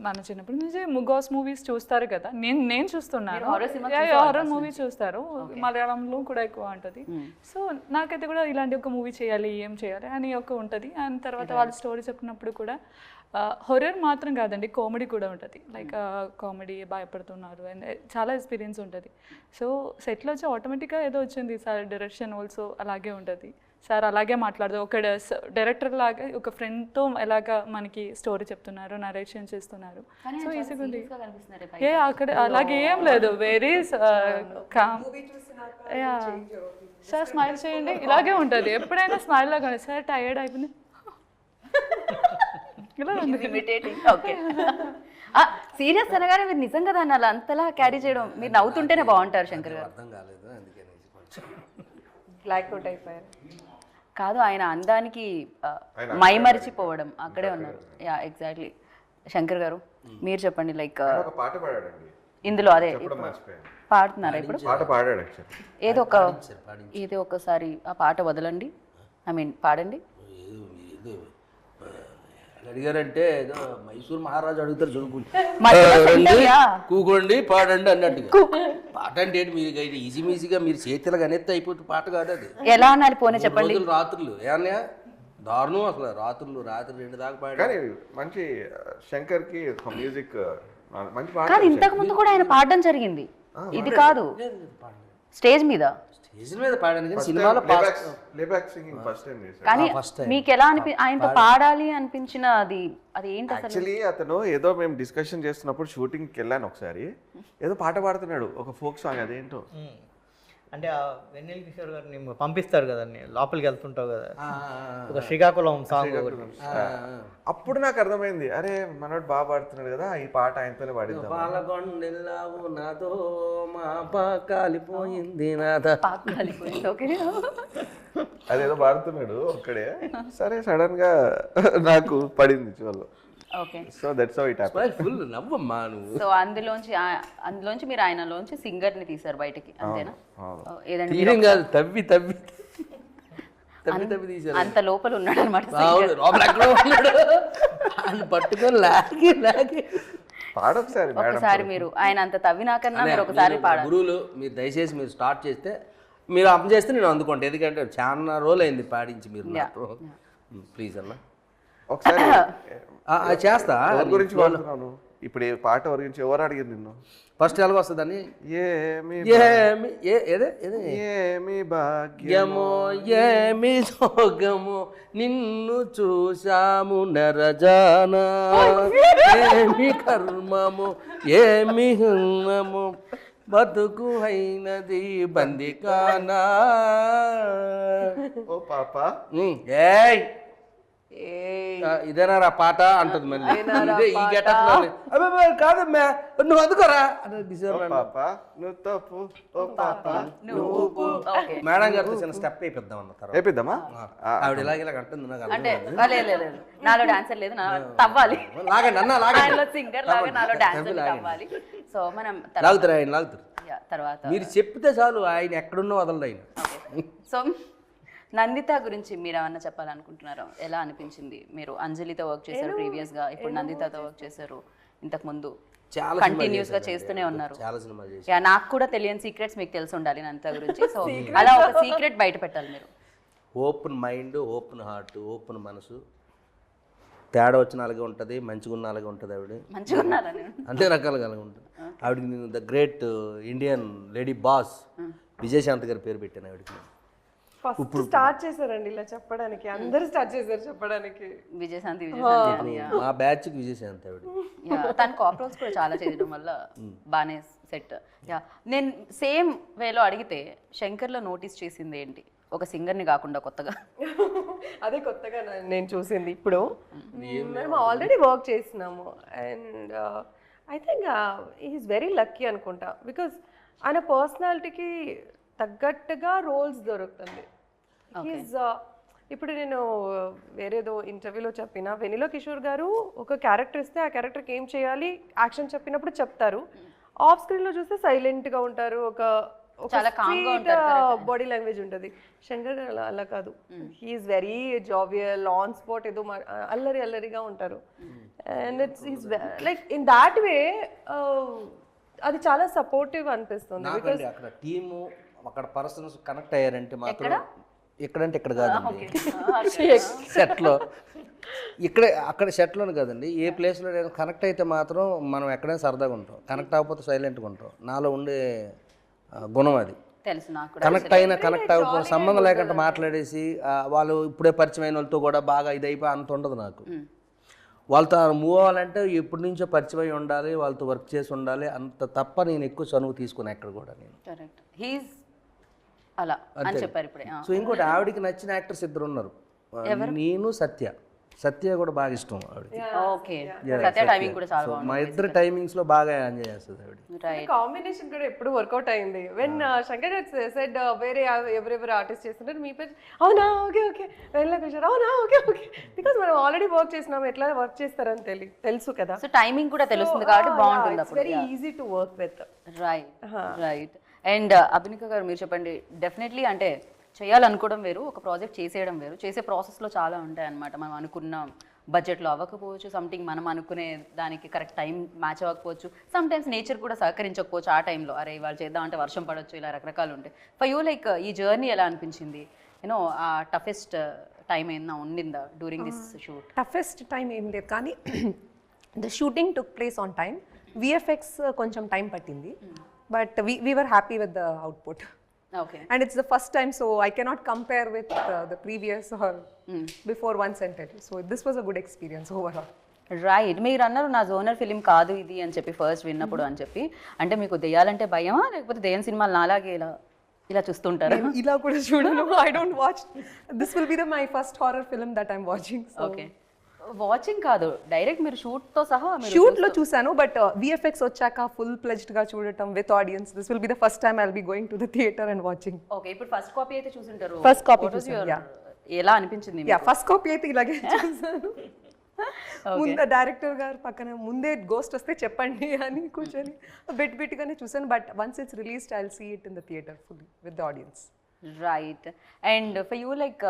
మన చిన్నప్పటి నుంచి ముగాస్ మూవీస్ చూస్తారు కదా, నేను చూస్తున్నాను, హారర్ మూవీ చూస్తారు, మలయాళంలో కూడా ఎక్కువ ఉంటుంది. సో నాకైతే కూడా ఇలాంటి ఒక మూవీ చేయాలి, ఏం చేయాలి అని ఒక ఉంటుంది. అండ్ తర్వాత వాళ్ళు స్టోరీ చెప్పినప్పుడు కూడా హొరర్ మాత్రం కాదండి, కామెడీ కూడా ఉంటుంది. లైక్ కామెడీ భయపడుతున్నారు అండ్ చాలా ఎక్స్పీరియన్స్ ఉంటుంది. సో సెట్లో వచ్చి ఆటోమేటిక్గా ఏదో వచ్చింది సార్, డైరెక్షన్ ఆల్సో అలాగే ఉంటుంది సార్, అలాగే మాట్లాడదు ఒక డైరెక్టర్ లాగా ఒక ఫ్రెండ్తో ఎలాగా మనకి స్టోరీ చెప్తున్నారు, నరేషన్ చేస్తున్నారు. సో ఈజీగా ఉంది. అక్కడ అలాగే ఏం లేదు, వెరీ కామ్. సార్ స్మైల్ చేయండి, ఇలాగే ఉంటుంది ఎప్పుడైనా స్మైల్ లాగా. సార్ టైర్డ్ అయిపోయింది ఇలా ఓకే. సీరియస్ అనగానే మీరు నిజంగా దాన్ని అలా అంతలా క్యారీ చేయడం, మీరు నవ్వుతుంటేనే బాగుంటారు శంకర్ గారు. అర్థం కాలేదు అందుకని బ్లాక్ అవుట్ అయిపోయారు. కాదు, ఆయన అందానికి మైమరిచిపోవడం అక్కడే ఉన్నారు. Yeah exactly. శంకర్ గారు మీరు చెప్పండి, లైక్ ఒక పాట పాడాడండి ఇందులో, అదే పాడుతున్నారా ఇప్పుడు? పాట పాడాడు ఏదో ఒకసారి ఆ పాట వదలండి, ఐ మీన్ పాడండి. అడిగారంటే ఏదో మైసూర్ మహారాజు అడుగుతారు చదువుకుంటే మధ్యలో కూకోండి పాడండి అన్నట్టుగా. పాట అంటే ఏంటి, మీరు ఈజీ ఈజీగా మీరు చేతిలో గనెత్తి అయిపోతే పాట కాదు అది. ఎలా అనాలి పోనీ చెప్పండి. రాత్రులు ఏమన్నా దారుణం అసలు, రాత్రి 2 దాకా పాడారు. కానీ మంచి శంకర్ కి మ్యూజిక్ మంచి పాట. కానీ ఇంతకు ముందు కూడా ఆయన పాడడం జరిగింది, ఇది కాదు స్టేజ్ మీద. స్టేజ్ మీద పాడాను కానీ సినిమాలో ప్లేబ్యాక్ సింగింగ్ ఫస్ట్ టైం చేశాడు. కానీ మీకు ఎలా ఆయనతో పాడాలి అనిపించిన అది ఏంటి అసలు? యాక్చువల్లీ అతను ఏదో మేము డిస్కషన్ చేస్తున్నప్పుడు షూటింగ్కి వెళ్ళాను ఒకసారి, ఏదో పాట పాడుతున్నాడు ఒక ఫోక్ సాంగ్, అదేంటో అంటే ఆ వెన్నెల కిషోర్ గారిని పంపిస్తారు కదా, లోపలికి వెళ్తుంటావు కదా, ఒక శ్రీకాకుళం సాంగ్ ఒకటి. అప్పుడు నాకు అర్థమైంది, అరే మనోడు బాగా పాడుతున్నాడు కదా, ఈ పాట ఆయనతోనే పాడిద్దాం. పాలకొండెల్లావు నాతో మా కాలిపోయింది నాదా. అదేదో పాడుతున్నాడు ఒక్కడే, సరే సడన్ గా నాకు పడింది చెవుల్లో. Okay. So that's how it happened. Full నవ్వమ్మా నువ్వు. సో అందులోంచి మీరు ఆయనలోంచి సింగర్ ని తీశారు బయటికి, అంతేనా? ఏదండి తీరం కాదు, తవ్వి తీశారు. అంత లోపల ఉన్నాడు అనమాట. పట్టుకొని లాగి ఒకసారి మీరు ఆయన అంత తవ్వినాకన్నా మీరు ఒకసారి పాడాలి. గురువులు మీరు దయచేసి మీరు స్టార్ట్ చేస్తే, మీరు అప్ చేస్తే నేను అందుకోండి, ఎందుకంటే చాలా రోజులు అయింది పాడించి మీరు. ప్లీజ్ అన్న ఒకసారి చేస్తా. ఎవరి గురించి పాడుతున్నాను ఇప్పుడు, ఈ పాట ఎవరి గురించి, ఎవరు అడిగారు నిన్ను? ఫస్ట్ ఎలాగ వస్తుందని, ఏమి భాగ్యమో ఏమి సోగమో నిన్ను చూశాము నరజానా, ఏమి కర్మము ఏమి హున్నము బతుకు అయినది బందికానా. ఓ పాప ఏయ్ ఇదేనా పాట అంటది మళ్ళీ, ఈ గెటప్ కాదమ్మా నువ్వు అందుకోరా మేడం గారితో చిన్న స్టెప్ అయిపోద్దాం అన్న తర్వాత వేపిద్దామా? ఆవిడ ఇలాగ అంటుంది, నాకు అంటే నాలో డాన్సర్ లేదు, తవ్వాలి లాగండి అన్న లాగండి, సింగర్ లాగా నాలో డాన్సర్ తవ్వాలి. సో మనం లాగుతారు ఆయన లాగుతారు, తర్వాత మీరు చెప్తే చాలు, ఆయన ఎక్కడున్నో వదలడు ఆయన. సో నందిత గురించి మీరు ఏమన్నా చెప్పాలనుకుంటున్నారా? ఎలా అనిపించింది? మీరు అంజలితో వర్క్ చేశారు ప్రీవియస్ గా, ఇప్పుడు నందితతో వర్క్ చేశారు, ఇంతకు ముందు కంటిన్యూస్ గా చేస్తూనే ఉన్నారు. చాలా సినిమాలు చేశారు. నాకు కూడా తెలియని సీక్రెట్స్ మీకు తెలిసి ఉండాలి నందిత గురించి. సో అలా ఒక సీక్రెట్ బయట పెట్టాలి మీరు. Open mind, open heart, open మనసు, తేడా వచ్చిన అలాగే ఉంటుంది, మంచిగా ఉన్న అలాగే ఉంటుంది. ఆవిడ మంచిగా ఉన్నారని అన్ని రకాలుగా అలాగే ఉంటుంది ఆవిడకి. నేను the great Indian lady boss Vijayashanti గారి పేరు పెట్టాను ఆవిడకి. ఫస్ట్ స్టార్ట్ చేశారండి ఇలా చెప్పడానికి, అందరూ స్టార్ట్ చేశారు చెప్పడానికి. విజయశాంతి మా బ్యాచ్ కి విజయశాంతి ఆవిడ. తన కాపరోల్స్ కూడా చాలా చేయడం వల్ల బాగానే సెట్. నేను సేమ్ వేలో అడిగితే శంకర్లో నోటీస్ చేసింది ఏంటి, ఒక సింగర్ని కాకుండా కొత్తగా? అదే కొత్తగా నేను చూసింది. ఇప్పుడు మేము ఆల్రెడీ వర్క్ చేసినాము and I think is very lucky అనుకుంటా, బికాస్ ఆయన పర్సనాలిటీకి తగ్గట్టుగా రోల్స్ దొరుకుతుంది. ఇప్పుడు నేను వేరేదో ఇంటర్వ్యూలో చెప్పిన, వెన్నెల కిషోర్ గారు ఒక క్యారెక్టర్ ఇస్తే ఆ క్యారెక్టర్కి ఏం చేయాలి యాక్షన్ చెప్పినప్పుడు చెప్తారు, ఆఫ్ స్క్రీన్లో చూస్తే సైలెంట్గా ఉంటారు, చాలా calm గా ఉంటారు, బాడీ లాంగ్వేజ్ ఉంటుంది. శంకర్ గారు అలా కాదు, he is very jovial, on spot ఏదో అల్లరిగా ఉంటారు. And it's like in that way అది చాలా సపోర్టివ్ అనిపిస్తుంది. నాకండి అక్కడ టీము అక్కడ పర్సన్స్ కనెక్ట్ అయ్యారంటే మాత్రం ఇక్కడంటే ఇక్కడ కాదండి, సెట్లో ఇక్కడే అక్కడ సెట్లోనే కదండి, ఏ ప్లేస్లో కనెక్ట్ అయితే మాత్రం మనం ఎక్కడైనా సరదాగా ఉంటాం, కనెక్ట్ అవ్వకపోతే సైలెంట్గా ఉంటాం. నాలో ఉండే గుణం అది. తెలుసు నాకు కూడా. కనెక్ట్ అవ్వకపోతే సంబంధం లేకుండా మాట్లాడేసి వాళ్ళు ఇప్పుడే పరిచయం అయిన వాళ్ళతో కూడా బాగా ఇది అయిపోయి అంత ఉండదు నాకు. వాళ్ళతో మూవ్ అవ్వాలంటే ఎప్పటి నుంచో పరిచయం అయి ఉండాలి, వాళ్ళతో వర్క్ చేసి ఉండాలి, అంత తప్ప నేను ఎక్కువ చనువు తీసుకున్నాను ఎక్కడ కూడా నేను. కరెక్ట్, హీస్ అలా అని చెప్పారు ఇప్పుడే. సో ఇంకోటి ఆవిడకి నచ్చిన యాక్టర్స్ ఇద్దరు ఉన్నారు, నేను సత్య కూడా బాగా ఇష్టం ఆవిడకి. ఓకే, సత్య టైమింగ్ కూడా చాలా బాగుంది. మా ఇద్దరు టైమింగ్స్ లో బాగా ఎంజాయ్ చేస్తుంది ఆవిడ. రైట్, కాంబినేషన్ కూడా ఎప్పుడు వర్కౌట్ అయింది. వెన్ శంకర్ సెడ్ వేరే ఎవరెవరు ఆర్టిస్ట్ చేస్తుంటారు మీ పేరు, అవునా ఓకే ఓకే వెళ్ళ పిక్చర్, అవునా ఓకే ఓకే, బికాస్ మనం ఆల్రెడీ వర్క్ చేసినాం, ఎట్లా వర్క్ చేస్తారని తెలుసు కదా. సో టైమింగ్ కూడా తెలుస్తుంది కాబట్టి బాగుంటుంది అప్పుడు. Very easy to work with. Right. And Abhinika garu మీరు చెప్పండి, డెఫినెట్లీ అంటే చేయాలనుకోవడం వేరు, ఒక ప్రాజెక్ట్ చేసేయడం వేరు. చేసే ప్రాసెస్లో చాలా ఉంటాయి అన్నమాట. మనం అనుకున్న బడ్జెట్లో అవ్వకపోవచ్చు, సంథింగ్ మనం అనుకునే దానికి కరెక్ట్ టైం మ్యాచ్ అవ్వకపోవచ్చు, సమ్టైమ్స్ నేచర్ కూడా సహకరించకపోవచ్చు ఆ టైంలో. అరే ఇవాళ చేద్దాం అంటే వర్షం పడవచ్చు, ఇలా రకరకాలు ఉంటాయి. ఫర్ యూ లైక్ ఈ జర్నీ ఎలా అనిపించింది? యూనో ఆ టఫెస్ట్ టైం ఏమన్నా ఉండిందా during this shoot? Toughest time ఏం లేదు, కానీ the shooting took place on time. VFX కొంచెం టైం పట్టింది, but we were happy with the output. Okay. And it's the first time, so I cannot compare with the previous or before once and tell you. So this was a good experience overall. Right, మీరు అన్నారు నా genre film కాదు ఇది అని చెప్పి first విన్నప్పుడు అని చెప్పి. అంటే మీకు దెయ్యాలంటే భయమా, లేకపోతే దెయ్యం సినిమాలు నాలాగే ఇలా చూస్తుంటారా? ఇలా కూడా చూడను, I don't watch. This will be my first horror film that I'm watching. So. Okay, watching కాదు, డైరెక్ట్ మీరు షూట్తో సహా షూట్ లో చూసాను, బట్ విఎఫ్ఎక్స్ వచ్చాక ఫుల్ ప్లెజ్డ్ గా చూడటం with audience, this will be the first time I will be going to the theatre and watching. Okay, ఇప్పుడు first copy అయితే చూసుంటారు. First copy What was చూసాను, your- yeah. ఎలా అనిపించింది? యా, ఫస్ట్ కాపీ అయితే ఇలాగే చూసాను. ముందు డైరెక్టర్ గారు పక్కన ముందే గోస్ట్ వస్తే చెప్పండి అని కూర్చొని బిట్గానే చూసాను, but once it's released I will see it in the theater fully with the audience. Right. And for you like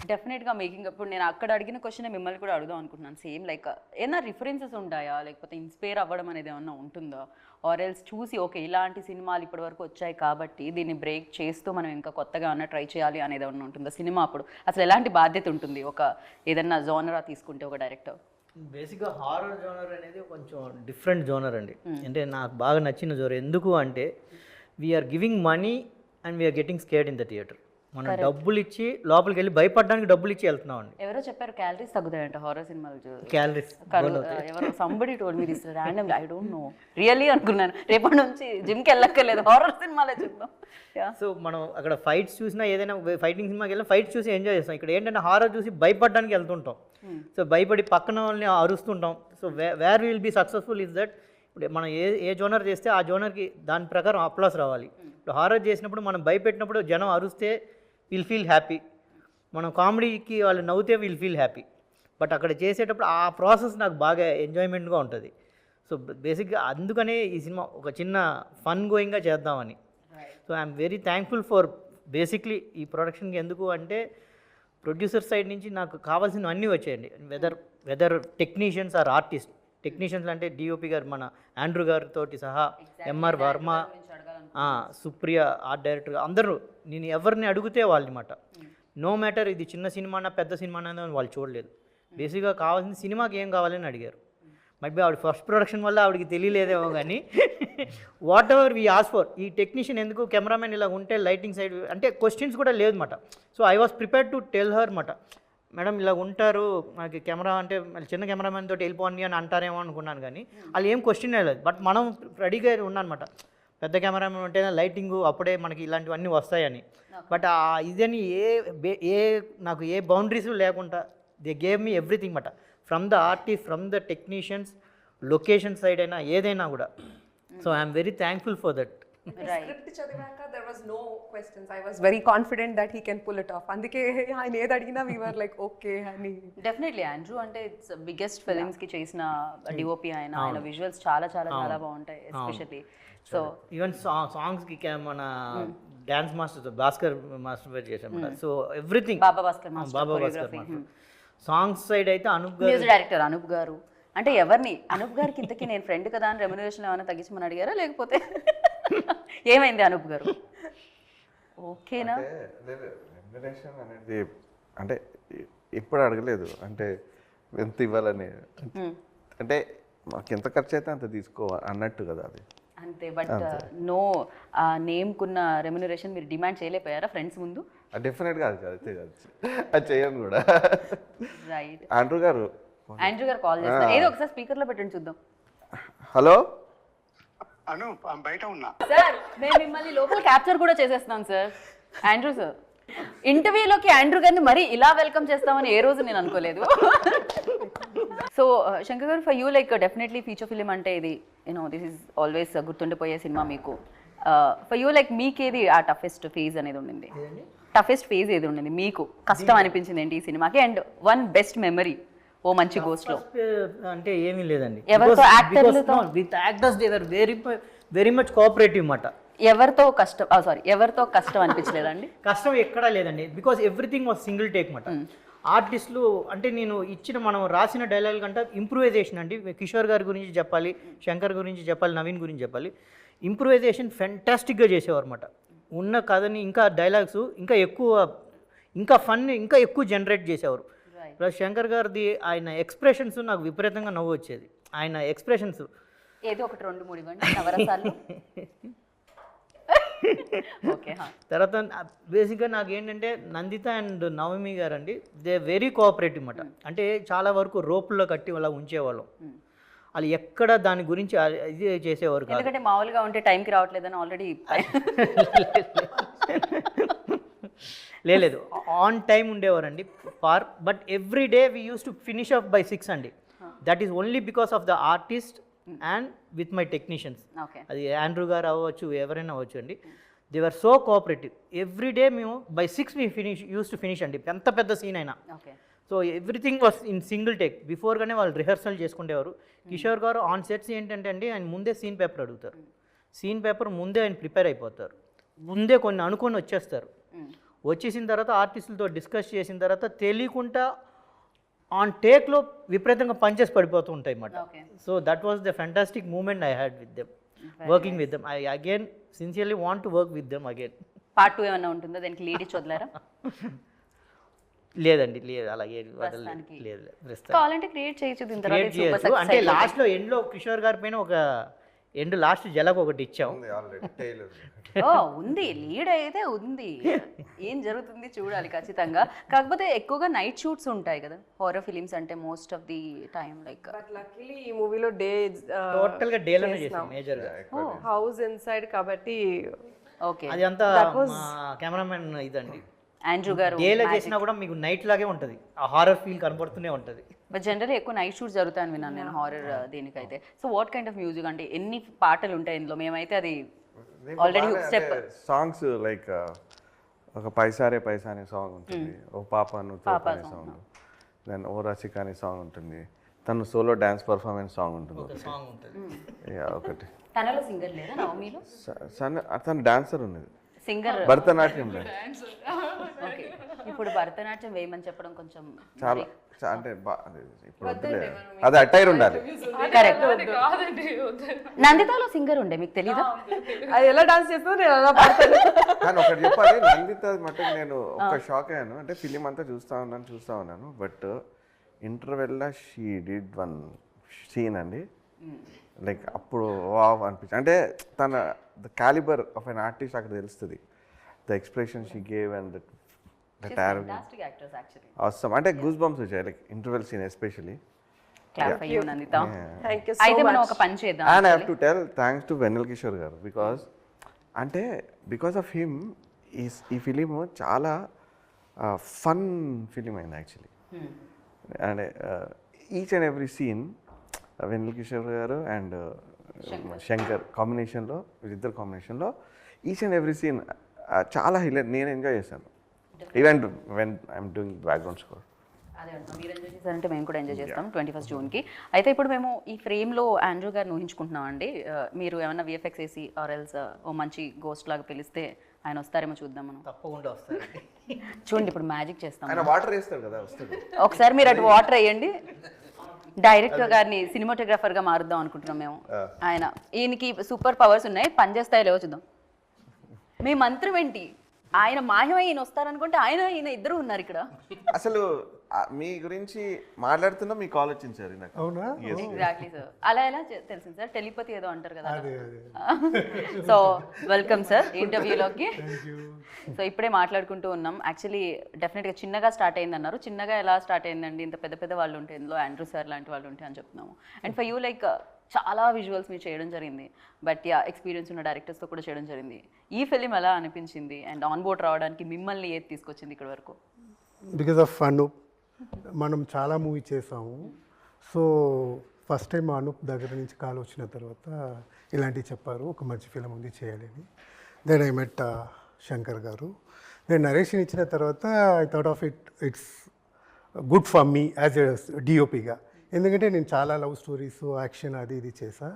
డెఫినెట్గా మేకింగ్, ఇప్పుడు నేను అక్కడ అడిగిన క్వశ్చన్ మిమ్మల్ని కూడా అడుగుదాం అనుకుంటున్నాను. సేమ్ లైక్ ఏమైనా రిఫరెన్సెస్ ఉంటాయా, లేకపోతే ఇన్స్పైర్ అవ్వడం అనేది ఏమన్నా ఉంటుందా? ఆర్ ఎల్స్ చూసి ఓకే ఇలాంటి సినిమాలు ఇప్పటి వరకు వచ్చాయి కాబట్టి దీన్ని బ్రేక్ చేస్తూ మనం ఇంకా కొత్తగా అన్న ట్రై చేయాలి అనేది ఏమన్నా ఉంటుందా సినిమా అప్పుడు? అసలు ఎలాంటి బాధ్యత ఉంటుంది ఒక ఏదన్నా జోనరా తీసుకుంటే ఒక డైరెక్టర్? బేసిక్గా హారర్ జోనర్ అనేది కొంచెం డిఫరెంట్ జోనర్ అండి. అంటే నాకు బాగా నచ్చిన జోనర్. ఎందుకు అంటే we are giving money and we are getting scared in the theater. మనం డబ్బులు ఇచ్చి లోపలికి వెళ్ళి భయపడడానికి డబ్బులు ఇచ్చి వెళ్తున్నాం అండి. ఎవరో చెప్పారు క్యాలరీస్ తగ్గుతాయంట హారర్ సినిమాలు. క్యాలరీస్ ఎవరో somebody told me this randomly, I don't know, really అనుకున్నాను రేపటి నుంచి జిమ్కి వెళ్ళక్కర్లేదు, హారర్ సినిమాలే చూద్దాం. సో మనం అక్కడ ఫైట్స్ చూసినా, ఏదైనా ఫైటింగ్ సినిమాకి వెళ్ళినా ఫైట్స్ చూసి ఎంజాయ్ చేస్తాం. ఇక్కడ ఏంటంటే హారర్ చూసి భయపడడానికి వెళ్తుంటాం. సో భయపడి పక్కన వాళ్ళని అరుస్తుంటాం. So where will be successful is that ఇప్పుడు మనం ఏ జోనర్ చేస్తే ఆ జోనర్కి దాని ప్రకారం అప్లాస్ రావాలి. ఇప్పుడు హారర్ చేసినప్పుడు మనం భయపెట్టినప్పుడు జనం అరుస్తే విల్ ఫీల్ హ్యాపీ, మనం కామెడీకి వాళ్ళు నవ్వుతే విల్ ఫీల్ హ్యాపీ. బట్ అక్కడ చేసేటప్పుడు ఆ ప్రాసెస్ నాకు బాగా ఎంజాయ్మెంట్గా ఉంటుంది. సో బేసిక్గా అందుకనే ఈ సినిమా ఒక చిన్న ఫన్ గోయింగ్గా చేద్దామని. So I'm very thankful for basically ఈ ప్రొడక్షన్కి. ఎందుకు అంటే ప్రొడ్యూసర్ సైడ్ నుంచి నాకు కావాల్సినవి అన్నీ వచ్చాయండి. Whether technicians or artist. Technicians అంటే డిఓపి గారు మన ఆండ్రూ గారితో సహా, MR Varma, Supriya art director, అందరూ నేను ఎవరిని అడిగితే వాళ్ళనమాట. నో మ్యాటర్ ఇది చిన్న సినిమానా పెద్ద సినిమానా అని వాళ్ళు చూడలేదు. బేసిక్గా కావాల్సిన సినిమాకి ఏం కావాలని అడిగారు. మైబీ ఆవిడ ఫస్ట్ ప్రొడక్షన్ వల్ల ఆవిడకి తెలియలేదేమో కానీ whatever we ask for. ఈ టెక్నీషియన్ ఎందుకు, కెమెరామెన్ ఇలా ఉంటే లైటింగ్ సైడ్ అంటే క్వశ్చన్స్ కూడా లేదన్నమాట. So I was prepared to tell her మాట, మేడం ఇలా ఉంటారు, మనకి కెమెరా అంటే చిన్న కెమెరామెన్ తోటి వెళ్ళిపోండి అని అంటారేమో అనుకున్నాను, కానీ వాళ్ళు ఏం క్వశ్చన్ లేదు. బట్ మనం రెడీగా ఉన్నానమాట, పెద్ద కెమెరామెన్ ఉంటేనే లైటింగు అప్పుడే మనకి ఇలాంటివన్నీ వస్తాయని. బట్ ఇదని నాకు ఏ బౌండరీస్ లేకుండా దే గేవ్ మీ ఎవ్రీథింగ్ మాట, from the artist, from the technicians, location side అయినా ఏదైనా కూడా. So I'm very thankful for that. Script చదివాక there was no questions. I was very confident that he can pull it off. అందుకే ఆయన ఏది అడిగినా we were like okay అని. Definitely Andrew అంటే ఇట్స్ బిగ్గెస్ట్ ఫిలిమ్స్ కి చేసిన డిఓపి ఆయన విజువల్స్ చాలా చాలా చాలా బాగుంటాయి ఎస్పెషల్లీ. సో ఈవెన్ సాంగ్స్కి మన డ్యాన్స్ మాస్టర్ భాస్కర్ మాస్టర్ పేరు చేసాం. సో ఎవ్రీథింగ్ బాబా భాస్కర్ మాస్టర్. సాంగ్స్ సైడ్ అయితే అనూప్ గారు, మ్యూజిక్ డైరెక్టర్ అనూప్ గారు. అంటే ఎవరిని అనూప్ గారికి ఇంతకీ నేను ఫ్రెండ్ కదా అని రెమ్యునరేషన్ ఏమైనా తగ్గించమని అడిగారా లేకపోతే ఏమైంది అనూప్ గారు? ఓకేనా? రెమ్యునరేషన్ అనేది అంటే ఎప్పుడు అడగలేదు, అంటే ఎంత ఇవ్వాలని, అంటే మాకు ఎంత ఖర్చు అయితే అంత తీసుకోవాలి అన్నట్టు కదా అది అంతే. బట్ నో నేమ్కున్న రెమ్యునరేషన్ మీరు డిమాండ్ చేయలేకపోయారా ఫ్రెండ్స్ ముందు? డెఫినెట్గా అది అయితే కాదు, అది చేయను కూడా. రైట్. ఆండ్రూ గారు కాల్ చేస్తారు, ఏదో ఒకసారి స్పీకర్ లో పెట్టండి చూద్దాం. హలో అను, బయట ఉన్నా సార్, మేము మిమ్మల్ని లోపల క్యాప్చర్ కూడా చేసేస్తున్నాం సార్. ఆండ్రూ సార్, ఇంటర్వ్యూలోకి ఆండ్రూ గారిని మరీ ఇలా వెల్కమ్ చేస్తామని ఏ రోజు నేను అనుకోలేదు. సో శంకర్ గారు, for you like definitely feature film అంటే ఇది దిస్ ఈజ్ ఆల్వేస్ గుర్తుండిపోయే సినిమా మీకు. ఫర్ యూ లైక్ మీకేది ఆ టఫెస్ట్ ఫేజ్ అనేది ఉండింది? టఫెస్ట్ ఫేజ్ ఏది ఉండింది మీకు? కష్టం అనిపించింది ఏంటి ఈ సినిమాకి? అండ్ వన్ బెస్ట్ మెమరీ ఓ మంచి గోస్ట్ లో? అంటే ఏమీ లేదండి, ఎవరితో యాక్టర్లతో? With actors they were very much cooperative మాట. ఎవరితో కష్టం అనిపించలేదండి? కష్టం ఎక్కడా లేదండి, because everything was single take మాట. ఆర్టిస్టులు అంటే నేను ఇచ్చిన మనం రాసిన డైలాగ్ కంటే ఇంప్రూవైజేషన్ అండి. కిషోర్ గారి గురించి చెప్పాలి, శంకర్ గురించి చెప్పాలి, నవీన్ గురించి చెప్పాలి. ఇంప్రూవైజేషన్ ఫెంటాస్టిక్గా చేసేవారు అన్నమాట. ఉన్న కథని ఇంకా డైలాగ్స్ ఇంకా ఎక్కువ, ఇంకా ఫన్ ఇంకా ఎక్కువ జనరేట్ చేసేవారు. ప్లస్ శంకర్ గారిది ఆయన ఎక్స్ప్రెషన్స్ నాకు విపరీతంగా నవ్వు వచ్చేది. ఆయన ఎక్స్ప్రెషన్స్ ఏదో ఒకటి 2-3 ఇవ్వండి నవరసాలు. తర్వాత బేసిక్గా నాకు ఏంటంటే నందిత అండ్ నవమి గారు అండి, దే వెరీ కోఆపరేటివ్ అన్నమాట. అంటే చాలా వరకు రోపుల్లో కట్టి అలా ఉంచేవాళ్ళం. వాళ్ళు ఎక్కడ దాని గురించి ఇది చేసేవారు కాదు. ఎందుకంటే మామూలుగా ఉంటే టైంకి రావట్లేదని ఆల్రెడీ లేదు, ఆన్ టైం ఉండేవారండి but every day we use to finish up by 6 అండి. That is only because of the artist and with my technicians. అది ఆండ్రూ గారు అవ్వచ్చు, ఎవరైనా అవ్వచ్చు అండి. They were so cooperative. Every day మేము బై 6 మీ యూస్ టు ఫినిష్ అండి, ఎంత పెద్ద సీన్ అయినా. So everything was in single take. బిఫోర్గానే వాళ్ళు రిహర్సల్ చేసుకునేవారు. కిషోర్ గారు ఆన్ సెట్స్ ఏంటంటే అండి, ఆయన ముందే సీన్ పేపర్ అడుగుతారు. సీన్ పేపర్ ముందే ఆయన ప్రిపేర్ అయిపోతారు, ముందే కొన్ని అనుకొని వచ్చేస్తారు. వచ్చేసిన తర్వాత ఆర్టిస్టులతో డిస్కస్ చేసిన తర్వాత తెలియకుండా ఆన్ టేక్లో విపరీతంగా పంచెస్ పడిపోతూ ఉంటాయి అన్నమాట. So that was the fantastic moment I had with them, working with them. I again sincerely want to work with them again. Part 2 ఏమన్నా ఉంటుందా దానికి? లీడ్ ఇచ్చి వదిలేరా? లేదండి, లేదు, అలాగే లేదు. కావాలంటే క్రియేట్ చేయొచ్చు. అంటే లాస్ట్లో ఎండ్లో కిషోర్ గారి పైన ఒక ఎండ్ లాస్ట్ జలకు ఒకటి ఇచ్చాం. ఉంది, లీడ్ అయితే ఉంది. ఏం జరుగుతుంది చూడాలి ఖచ్చితంగా. కాకపోతే ఎక్కువగా నైట్ షూట్స్ ఉంటాయి కదా హారర్ ఫిలిమ్స్ అంటే, most of the time like. But luckily ఈ మూవీలో డే టోటల్ గా డేలోనే చేసాం మేజర్ గా. హౌస్ ఇన్సైడ్ కాబట్టి ఓకే, అది అంతా కెమెరామెన్ ఇదండి. ఆండ్రూ గారు డేలో చేసినా కూడా మీకు నైట్ లాగే ఉంటుంది, ఆ హారర్ ఫీల్ కనబడుతూనే ఉంటుంది. బట్ జనరల్లీ ఎక్కువ నైట్ షూట్స్ జరుగుతాయని విన్నాను నేను హారర్ దీనికైతే. So what kind of music అంటే ఎన్ని పాటలు ఉంటాయి ఇందులో? మేమైతే అది ఆల్రెడీ స్టెప్ సాంగ్స్ లైక్ ఒక పైసారే పైసా అనే సాంగ్ ఉంటుంది, ఓ పాప నువ్వు అనే సాంగ్, దెన్ ఓ రసిక అనే సాంగ్ ఉంటుంది, తను సోలో డాన్స్ పర్ఫార్మెన్స్ సాంగ్ ఉంటుంది ఒకటి. తనలో సింగర్ లేదా నవమీలో? తను డాన్సర్ ఉన్నది, సింగర్ భరతనాట్యం. ఓకే, ఇప్పుడు భరతనాట్యం వేయమని చెప్పడం కొంచెం చాలా అంటే ఇప్పుడు అది అటైర్ ఉండాలి. కరెక్ట్. నందితాలో సింగర్ ఉండే, మీకు తెలీదా? అది ఎలా డాన్స్ చేస్తుందో నేను అలా పాడతాను. కానీ ఒకటి చెప్పాలి, నందిత మటుకు నేను ఒక షాక్ అయ్యాను. అంటే ఫిలిం అంతా చూస్తూ ఉన్నాను బట్ ఇంటర్వెల్లో షీ డిడ్ వన్ సీన్ అండి, లైక్ అప్పుడు వావ్ అనిపించింది. అంటే తన the calibre of an artist అక్కడ తెలుస్తుంది, the expression she gave and అవసరం. అంటే గూస్ బంప్స్ వచ్చాయి లైక్ ఇంటర్వెల్ సీన్ ఎస్పెషల్లీ. అయితే మనం ఒక పని చేద్దాం. And I have to tell thanks to Vennela Kishore garu, because of him ఈ ఫిలిం చాలా ఫన్ ఫిలిం అయింది actually. And each and every scene Vennela Kishore గారు అండ్ శంకర్ కాంబినేషన్లో, వీళ్ళిద్దరు కాంబినేషన్లో ఈచ్ అండ్ ఎవ్రీ సీన్ చాలా హైలైట్, నేను ఎంజాయ్ చేశాను. Even when I'm doing background score. అదే అంటున్నాం, మీరు ఎంజాయ్ చేశారంటే మేము కూడా ఎంజాయ్ చేస్తాం 21st జూన్కి. అయితే ఇప్పుడు మేము ఈ ఫ్రేమ్లో ఆండ్రూ గారిని ఊహించుకుంటున్నాం అండి. మీరు ఏమన్నా విఎఫ్ఎక్స్ వేసి ఆర్ ఎల్స్ ఓ మంచి గోస్ట్ లాగా పిలిస్తే ఆయన వస్తారేమో చూద్దాం మనం. తప్పకుండా వస్తారండి. చూడండి ఇప్పుడు మ్యాజిక్ చేస్తాం. ఆయన వాటర్ వేస్తారు కదా, వస్తుంది. ఒకసారి మీరు అటు వాటర్ వేయండి. డైరెక్టర్ గారిని సినిమాటోగ్రాఫర్గా మారుద్దాం అనుకుంటున్నాం మేము. ఈయనకి సూపర్ పవర్స్ ఉన్నాయి, పనిచేస్తాయో లేవో చూద్దాం. మీ మంత్రం ఏంటి? ఆయన మాయమై ఈయన వస్తారనుకుంటే ఈయన ఇద్దరు ఉన్నారు ఇక్కడ. అసలు మీ గురించి మాట్లాడుతున్నా మీకు ఆలోచించారు నాకు. అవునా? Exactly sir. అలా ఎలా తెలిసింది సార్? టెలిపతి ఏదో అంటారు కదా. సో వెల్కమ్ సార్ ఇంటర్వ్యూలోకి. సో ఇప్పుడే మాట్లాడుకుంటూ ఉన్నాం. యాక్చువల్లీ డెఫినెట్గా చిన్నగా స్టార్ట్ అయింది అన్నారు. చిన్నగా ఎలా స్టార్ట్ అయిందండి? ఇంత పెద్ద పెద్ద వాళ్ళు ఉంటే, ఇందులో ఆండ్రూ సార్ లాంటి వాళ్ళు ఉంటే అని చెప్తున్నాము. అండ్ ఫర్ యూ లైక్ చాలా విజువల్స్ మీరు చేయడం జరిగింది, బట్ ఎక్స్పీరియన్స్ ఉన్న డైరెక్టర్స్తో కూడా చేయడం జరిగింది. ఈ ఫిలిం ఎలా అనిపించింది? అండ్ ఆన్ బోర్డ్ రావడానికి మిమ్మల్ని ఏది తీసుకొచ్చింది ఇక్కడ వరకు? బికాజ్ ఆఫ్ అనూప్ మనం చాలా మూవీ చేసాము. సో ఫస్ట్ టైం అనూప్ దగ్గర నుంచి కాల్ వచ్చిన తర్వాత ఇలాంటివి చెప్పారు, ఒక మంచి ఫిలిం ఉంది చేయాలని. దెన్ ఐ మెట్ శంకర్ గారు. నేను నరేషన్ ఇచ్చిన తర్వాత I thought of it's good for me as a డిఓపిగా. ఎందుకంటే నేను చాలా లవ్ స్టోరీస్, యాక్షన్ అది ఇది చేసా.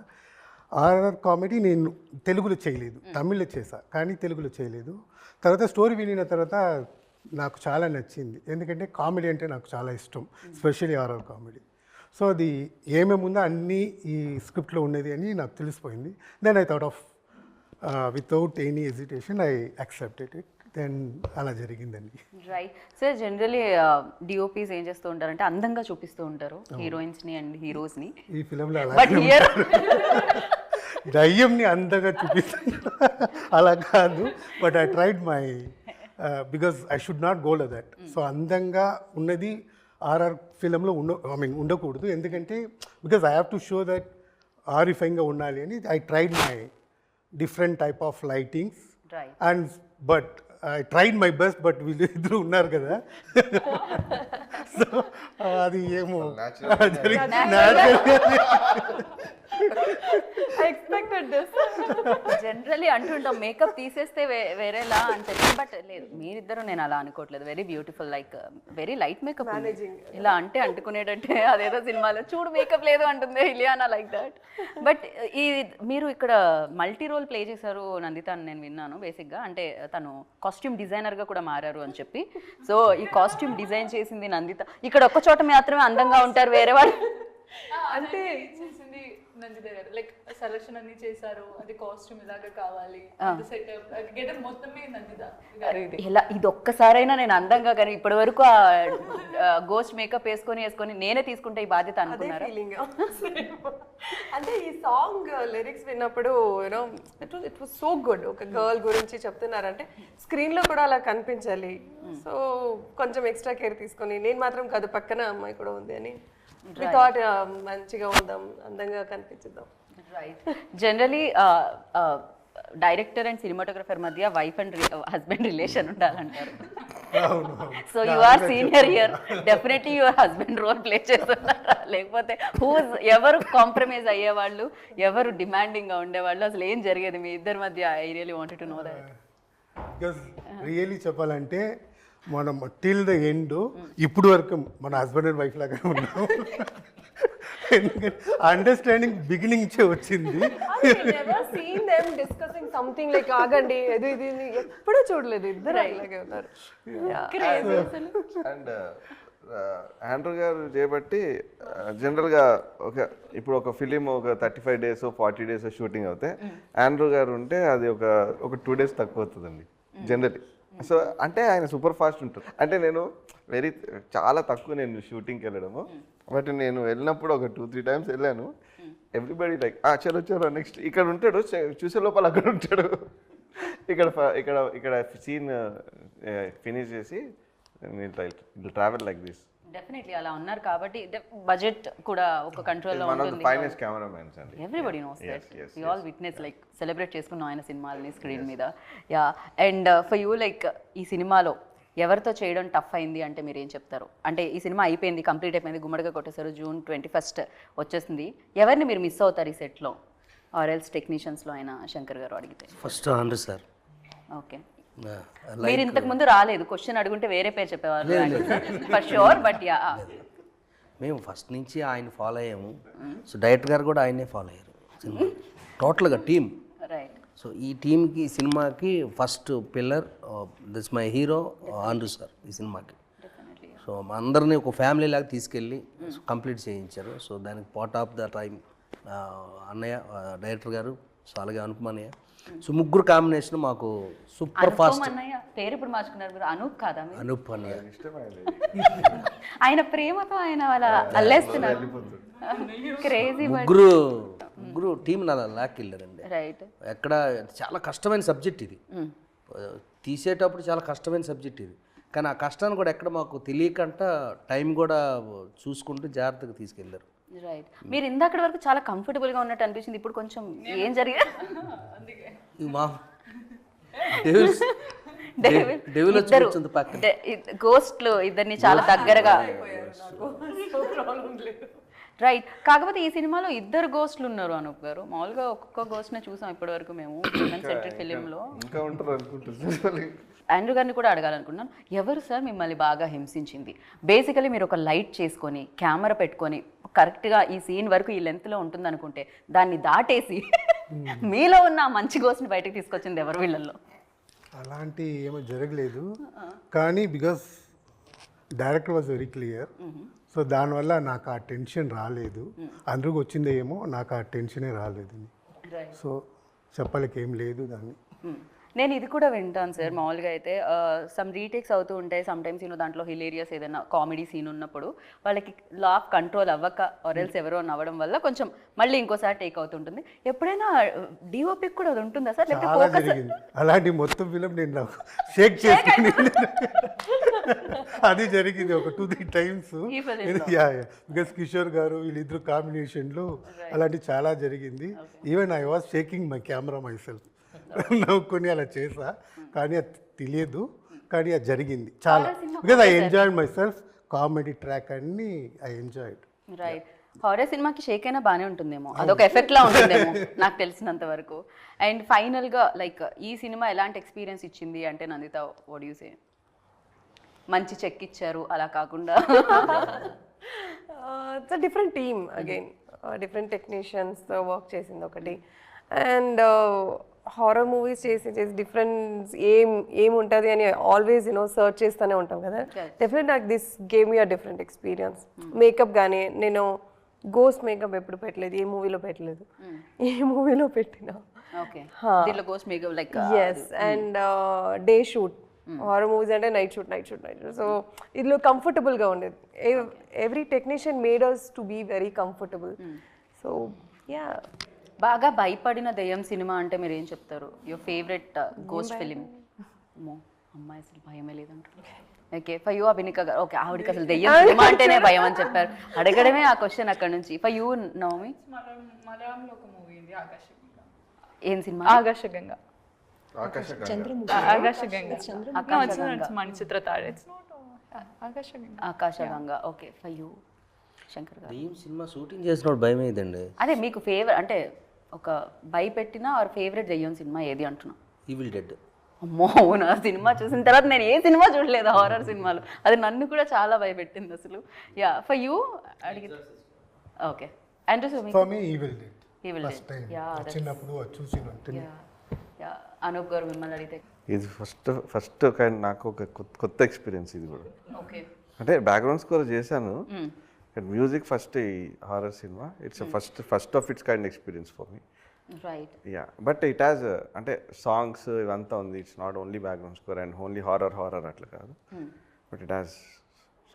హారర్ కామెడీ నేను తెలుగులో చేయలేదు, తమిళ్లో చేసా, కానీ తెలుగులో చేయలేదు. తర్వాత స్టోరీ వినిన తర్వాత నాకు చాలా నచ్చింది, ఎందుకంటే కామెడీ అంటే నాకు చాలా ఇష్టం, స్పెషల్లీ హారర్ కామెడీ. సో అది ఏమేమి ఉందో అన్నీ ఈ స్క్రిప్ట్లో ఉన్నది అని నాకు తెలిసిపోయింది. Then I thought of without any hesitation I accepted it. Then అలా జరిగిందండి. Right sir. జనరలీ డిఓపీస్ ఏం చేస్తూ ఉంటారంటే అందంగా చూపిస్తూ ఉంటారు హీరోయిన్స్ని అండ్ హీరోస్ని. ఈ ఫిలింలో బట్ హియర్ దయ్యంని అందంగా చూపిస్తాను అలా కాదు. But I tried my because I should not go to that. So అందంగా ఉన్నది ఆర్ఆర్ ఫిలింలో ఉండకూడదు, ఎందుకంటే because I have to show that ఆరిఫైంగ్గా ఉండాలి అని I tried my different type of lightings. And but I tried my best, but వీళ్ళు ఇద్దరు ఉన్నారు కదా. సో అది ఏమో జనరలీ అంటుంటాం మేకప్ తీసేస్తే వేరేలా అని చెప్పి, బట్ లేదు మీరిద్దరు నేను అలా అనుకోవట్లేదు. Very beautiful, like very light makeup. ఇలా అంటే అంటుకునేటంటే అదేదో సినిమాలో చూడు మేకప్ లేదు అంటుంది ఇలియానా, లైక్ దట్. బట్ ఈ మీరు ఇక్కడ మల్టీ రోల్ ప్లే చేశారు నందిత అని నేను విన్నాను. బేసిక్గా అంటే తను కాస్ట్యూమ్ డిజైనర్గా కూడా మారారు అని చెప్పి. సో ఈ కాస్ట్యూమ్ డిజైన్ చేసింది నందిత. ఇక్కడ ఒక్క చోట మాత్రమే అందంగా ఉంటారు, వేరే వాళ్ళు అంటే చేసింది నందిత గారు. లైక్ సెలక్షన్ అన్ని చేశారు, అది కాస్ట్యూమ్ ఇలాగా కావాలి, సెటప్ గెటప్ మొత్తమే నందిత గారు. ఇలా ఇది ఒక్కసారైనా నేను అందంగా, కానీ ఇప్పటి వరకు గోస్ట్ మేకప్ వేసుకొని నేనే తీసుకుంటే ఈ బాధ్యత అనుకున్నారా? అంటే ఈ సాంగ్ లిరిక్స్ విన్నప్పుడు you know it was so good. ఒక గర్ల్ గురించి చెప్తున్నారంటే స్క్రీన్లో కూడా అలా కనిపించాలి. సో కొంచెం ఎక్స్ట్రా కేర్ తీసుకొని, నేను మాత్రం కాదు పక్కన అమ్మాయి కూడా ఉంది అని we thought మంచిగా ఉందాం, అందంగా కనిపించుద్దాం. Right. Generally director and cinematographer మధ్య వైఫ్ అండ్ హస్బెండ్ రిలేషన్ ఉండాలంటారు. So you are senior here, definitely your husband role play చేస్తున్నారా? లేకపోతే ఎవరు కాంప్రమైజ్ అయ్యేవాళ్ళు, ఎవరు డిమాండింగ్గా ఉండేవాళ్ళు, అసలు ఏం జరిగేది మీ ఇద్దరి మధ్య? I really wanted to know that. Because really చెప్పాలంటే మనం టిల్ ద ఎండ్ ఇప్పుడు వరకు మన హస్బెండ్ అండ్ వైఫ్ లాగా ఉన్నాం. ఎందుకంటే అండర్స్టాండింగ్ బిగినింగ్ నుంచే వచ్చింది. సంథింగ్ లైక్ ఆగండి ఇది ఇది ఎప్పుడూ చూడలేదు, ఇద్దరు ఇలాగే ఉన్నారు. అండ్ ఆండ్రూ గారు చేయబట్టి జనరల్గా ఇప్పుడు ఒక ఫిలిం ఒక 35 days 40 days షూటింగ్ అవుతే, ఆండ్రూ గారు ఉంటే అది ఒక 2 days తక్కువ అవుతుందండి జనరలీ. సో అంటే ఆయన సూపర్ ఫాస్ట్ ఉంటారు. అంటే నేను చాలా తక్కువ నేను షూటింగ్కి వెళ్ళడము, బట్ నేను వెళ్ళినప్పుడు ఒక 2-3 times వెళ్ళాను. ఎవ్రీబడి లైక్ చలో నెక్స్ట్ ఇక్కడ ఉంటాడు, చూసే లోపల అక్కడ ఉంటాడు. ఇక్కడ సీన్ ఫినిష్ చేసి ట్రావెల్ లైక్ దిస్. డెఫినెట్లీ అలా ఉన్నారు కాబట్టి బడ్జెట్ కూడా ఒక కంట్రోల్లో ఉంటుంది. ఫైనాన్స్ కెమెరామెన్స్ అండి, everybody knows that. We all witness, like celebrate చేసుకున్నాం ఆయన సినిమాలని స్క్రీన్ మీద. Yeah. And for you like ఈ సినిమాలో ఎవరితో చేయడం టఫ్ అయింది అంటే మీరు ఏం చెప్తారు? అంటే ఈ సినిమా అయిపోయింది, కంప్లీట్ అయిపోయింది, గుమ్మడిగా కొట్టేశారు, June 21st వచ్చేసింది. ఎవరిని మీరు మిస్ అవుతారు ఈ సెట్లో? ఆర్ ఎల్స్ టెక్నీషియన్స్లో అయినా శంకర్ గారు అడిగితే? First Andrew sir. ఓకే, మీరు ఇంతకు ముందు రాలేదు, క్వశ్చన్ అడుగుంటే వేరే పేరు చెప్పేవారు ఫర్ షూర్. బట్ యా, మేము ఫస్ట్ నుంచి ఆయన ఫాలో అయ్యాము. సో డైరెక్టర్ గారు కూడా ఆయనే ఫాలో అయ్యారు సినిమా టోటల్గా టీమ్. రైట్. సో ఈ టీంకి సినిమాకి first pillar this my hero Andrew sir ఈ సినిమాకి. సో మా అందరినీ ఒక ఫ్యామిలీ లాగా తీసుకెళ్ళి కంప్లీట్ చేయించారు. సో దానికి పార్ట్ ఆఫ్ ద టైం అన్నయ్య డైరెక్టర్ గారు, సో అలాగే అనుపమ అన్నయ్య. సో ముగ్గురు కాంబినేషన్ మాకు సూపర్ ఫాస్ట్. అన్నయ్య పేరు ఇప్పుడు మార్చుకున్నారు మీరు, అనూప్ కాదా మీరు? అనూప్ అన్నయ్య. ఆయన ప్రేమతో ఆయన వాళ్ళ అల్లేస్తున్నారు. క్రేజీ. ముగ్గురు టీం నా లాక్కెళ్ళారండి. రైట్. ఎక్కడ చాలా కష్టమైన సబ్జెక్ట్ ఇది, తీసేటప్పుడు చాలా కష్టమైన సబ్జెక్ట్ ఇది. కానీ ఆ కష్టాన్ని కూడా ఎక్కడ మాకు తెలియకంట టైం కూడా చూసుకుంటూ జాగ్రత్తగా తీసుకెళ్ళారు. రైట్. మీరు ఇందాక వరకు చాలా కంఫర్టబుల్గా ఉన్నట్టు అనిపించింది, ఇప్పుడు కొంచెం ఏం జరిగింది? మా డెవిల్ వచ్చి కూర్చుంది పక్కన. గోస్ట్లు ఇద్దరిని చాలా దగ్గరగా. రైట్. కాకపోతే ఈ సినిమాలో ఇద్దరు గోస్ట్లు ఉన్నారు అనూప్ గారు. మామూలుగా ఒక్కొక్క గోస్ట్నే చూసాం ఇప్పటి వరకు మేము సెంటెడ్ ఫిలింలో. ఆండ్రూ గారిని కూడా అడగాలనుకున్నాను, ఎవరు సార్ మిమ్మల్ని బాగా హింసించింది? బేసికలీ మీరు ఒక లైట్ చేసుకొని కెమెరా పెట్టుకొని కరెక్ట్గా ఈ సీన్ వరకు ఈ లెంత్లో ఉంటుంది అనుకుంటే దాన్ని దాటేసి మీలో ఉన్న మంచి గోస్ట్ని బయటకు తీసుకొచ్చింది ఎవరు వీళ్ళల్లో? అలాంటి ఏమో జరగలేదు, కానీ because director was very clear. So దానివల్ల నాకు ఆ టెన్షన్ రాలేదు. అందరికి వచ్చిందే ఏమో, నాకు ఆ టెన్షనే రాలేదు. సో చెప్పలేక ఏం లేదు దాన్ని. నేను ఇది కూడా వింటాను సార్, మామూలుగా అయితే సమ్ రీటేక్స్ అవుతూ ఉంటాయి సమ్ టైమ్స్. దాంట్లో హిలేరియస్ ఏదైనా కామెడీ సీన్ ఉన్నప్పుడు వాళ్ళకి లా ఆఫ్ కంట్రోల్ అవ్వక ఆర్ఎల్స్ ఎవరో నవ్వడం వల్ల కొంచెం మళ్ళీ ఇంకోసారి టేక్ అవుతుంటుంది. ఎప్పుడైనా డిఓపికి కూడా అది ఉంటుందా సార్? చాలా జరిగింది అలాంటి మొత్తం ఫిలిం నేను షేక్ చేసుకుని అది జరిగింది ఒక 2-3 times. బికాస్ కిషోర్ గారు వీళ్ళిద్దరు కాంబినేషన్లో అలాంటి చాలా జరిగింది. Even I was shaking my camera myself, నవ్వుకొని అలా చేసా. కానీ అది తెలియదు, కానీ అది జరిగింది చాలా. Because I enjoyed my self. Comedy track అన్ని ఐ ఎంజాయ్డ్. రైట్. హారర్ సినిమాకి షేక్ అయినా బాగానే ఉంటుందేమో, అదొక ఎఫెక్ట్ లా ఉంటుందేమో నాకు తెలిసినంత వరకు. అండ్ ఫైనల్గా లైక్ ఈ సినిమా ఎలాంటి ఎక్స్పీరియన్స్ ఇచ్చింది అంటే నందిత, వాట్ యు సే? మంచి చెక్ ఇచ్చారు అలా కాకుండా? It's a different team again, different టెక్నీషియన్స్తో వర్క్ చేసింది ఒకటి. అండ్ హారర్ మూవీస్ చేసి డిఫరెన్స్ ఏముంటుంది అని ఆల్వేస్ సర్చ్ చేస్తూనే ఉంటాం కదా. డెఫినెట్ నాకు this gave me a different experience. Makeup కానీ నేను గోస్ట్ మేకప్ ఎప్పుడు పెట్టలేదు, ఏ మూవీలో పెట్టలేదు. ఏ మూవీలో పెట్టినా yes. And day shoot, horror movies అంటే నైట్ షూట్. సో ఇందులో కంఫర్టబుల్గా ఉండేది. Every technician made us to be very comfortable. So yeah. బాగా భయపడిన దెయ్యం సినిమా అంటే మీరు ఏం చెప్తారు? Your favourite ghost film? అమ్మాయి అసలు భయమే లేదంటారు. ఓకే, ఫర్ యూ అభినిక గారు. ఓకే, ఆవిడకి అసలు దెయ్యం సినిమా అంటేనే భయం అని చెప్పారు. అడగడమే ఆ క్వశ్చన్ అక్కడ నుంచి. For you Navami? మలయాళంలో ఒక మూవీ ఉంది ఆకాశగంగా. ఏం సినిమా? Aakashaganga. Manichitrathazhu. Aakashaganga. Okay, for you Shankar garu? దెయ్యం సినిమా షూటింగ్ చేసినప్పుడు భయం అయ్యిందండి. అదే మీకు ఫేవరెట్ అంటే ఒక భయపెట్టిన ఆర్ ఫేవరెట్ దెయ్యం సినిమా ఏది అంటున్నా? Evil dead. అమ్మో, అవునా? సినిమా చూసిన తర్వాత నేను ఏ సినిమా చూడలేదు హారర్ సినిమాలు, అది నన్ను కూడా చాలా భయపెట్టింది అసలు. యా, ఫర్ యూ అడిగితే okay. And for me evil dead. First time చిన్నప్పుడు చూసిన వెంటనే. యా, అనూప్ గారు మిమ్మల్ని అడిగితే? ఇది ఫస్ట్ కైండ్ నాకు ఒక కొత్త ఎక్స్పీరియన్స్ ఇది కూడా. ఓకే. అంటే బ్యాక్గ్రౌండ్ స్కోర్ చేశాను, మ్యూజిక్ ఫస్ట్ ఈ horror cinema it's first of it's kind experience for me. Right. Yeah, but it has అంటే సాంగ్స్ ఇవంతా ఉంది. It's not only background score and only horror అట్లా కాదు, but it has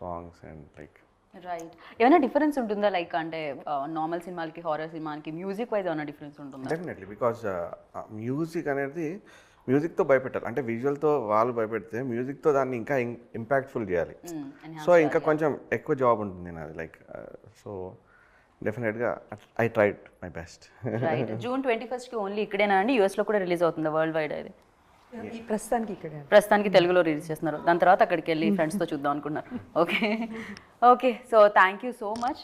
songs and like. Right. ఏమైనా difference ఉంటుందా like అంటే normal సినిమాలకి horror సినిమాకి మ్యూజిక్ వైజ్ ఏమైనా డిఫరెన్స్ ఉంటుందా? డెఫినెట్లీ, బికాజ్ మ్యూజిక్ అనేది మ్యూజిక్తో భయపెట్టాలి. అంటే విజువల్తో వాళ్ళు భయపెడితే మ్యూజిక్తో దాన్ని ఇంకా ఇంపాక్ట్ఫుల్ చేయాలి. సో ఇంకా కొంచెం ఎక్కువ జాబ్ ఉంటుంది నాది లైక్. సో డెఫినెట్గా I tried my best. Right. June 21st only ఇక్కడేనా అండి? యూఎస్లో కూడా రిలీజ్ అవుతుంది వరల్డ్ వైడ్? అది ప్రస్తుతానికి తెలుగులో రిలీజ్ చేస్తున్నారు, దాని తర్వాత అక్కడికి వెళ్ళి ఫ్రెండ్స్తో చూద్దాం అనుకున్నారు. Okay. Okay, so thank you so much.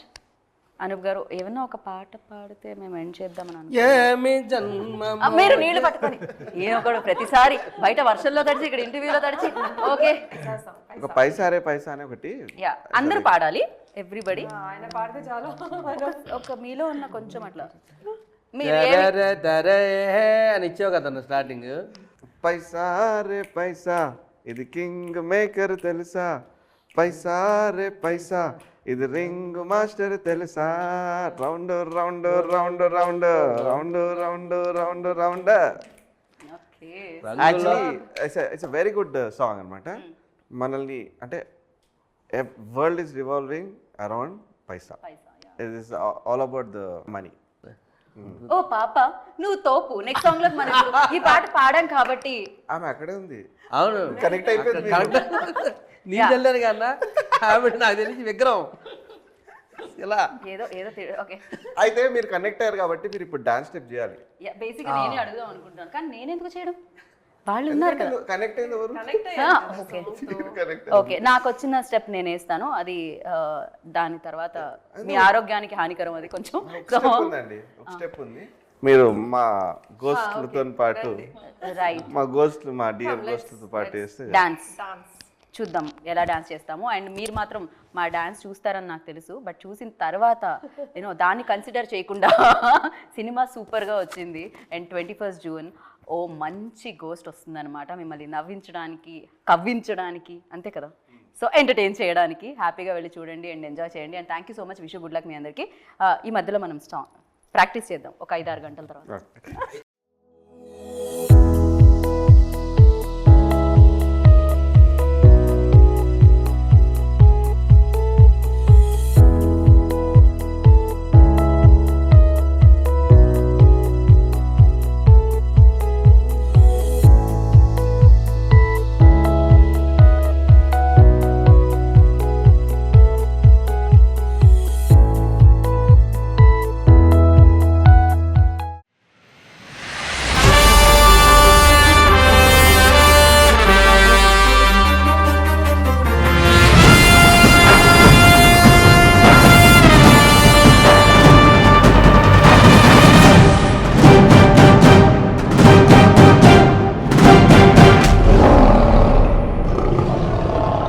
Anoop garu ఏమన్నా ఒక పాట పాడితే మేము ఎండ్ చేద్దామని ఏమి జన్మ మీరు నీళ్లు పట్టుకొని ఏమో కూడా ప్రతిసారి బయట వర్షంలో తడిచి ఇక్కడ ఇంటర్వ్యూలో తడిచి ఓకే ఒక పైసారే పైసా అని ఒకటి యా అందరూ పాడాలి ఎవ్రీబడి ఆయన పాడితే చాలా ఒక మీలో ఉన్న కొంచెం అట్లా దరే దరే అని ఇచ్చావు కదా స్టార్టింగ్. పైసా రే పైసా ఇది కింగ్ మేకర్ తెలుసా, పైసా రే పైసా ఇది రింగ్ మాస్టర్ తెలుసా, round round round round round round round round. Actually it's a very good song అనమాట. మనల్ని అంటే world is revolving around paisa. It is all about the money. ఓ పాప నువ్వు తోపు నెక్స్ట్ సాంగ్ లో మనం ఈ పాట పాడాం కాబట్టి ఆమె అక్కడే ఉంది, అవును కనెక్ట్ అయిపోయింది. నీ తెల్లని కన్నా ఆమె నాకు తెలిసి విగ్రహం ఇలా ఏదో ఏదో ఓకే. అయితే మీరు కనెక్ట్ అయ్యారు కాబట్టి మీరు ఇప్పుడు డాన్స్ స్టెప్ చేయాలి. బేసిక్ నేనే అడుగుదాం అనుకుంటాను కానీ నేను ఎందుకు చేయడం, వాళ్ళు ఉన్నారు కదా. కనెక్ట్ అయింది ఎవరు? Okay connect. ఓకే నాకు వచ్చిన స్టెప్ నేను వేస్తాను. అది దాని తర్వాత మీ ఆరోగ్యానికి హానికరం అది కొంచెం. స్టెప్ ఉందండి, ఒక స్టెప్ ఉంది. మీరు మా గోస్ట్లతో పాటు రైట్ మా గోస్ట్లు మా డియర్ గోస్ట్లతో పాటు చేస్తే డాన్స్ చూద్దాం ఎలా డాన్స్ చేస్తాము. అండ్ మీరు మాత్రం మా డాన్స్ చూస్తారని నాకు తెలుసు, బట్ చూసిన తర్వాత నేను దాన్ని కన్సిడర్ చేయకుండా సినిమా సూపర్గా వచ్చింది. అండ్ 21st జూన్ ఓ మంచి గోస్ట్ వస్తుందన్నమాట, మిమ్మల్ని నవ్వించడానికి కవ్వించడానికి అంతే కదా, సో ఎంటర్టైన్ చేయడానికి. హ్యాపీగా వెళ్ళి చూడండి అండ్ ఎంజాయ్ చేయండి. And thank you so much. Wish good luck మీ అందరికీ. ఈ మధ్యలో మనం ప్రాక్టీస్ చేద్దాం ఒక 5-6 గంటల తర్వాత.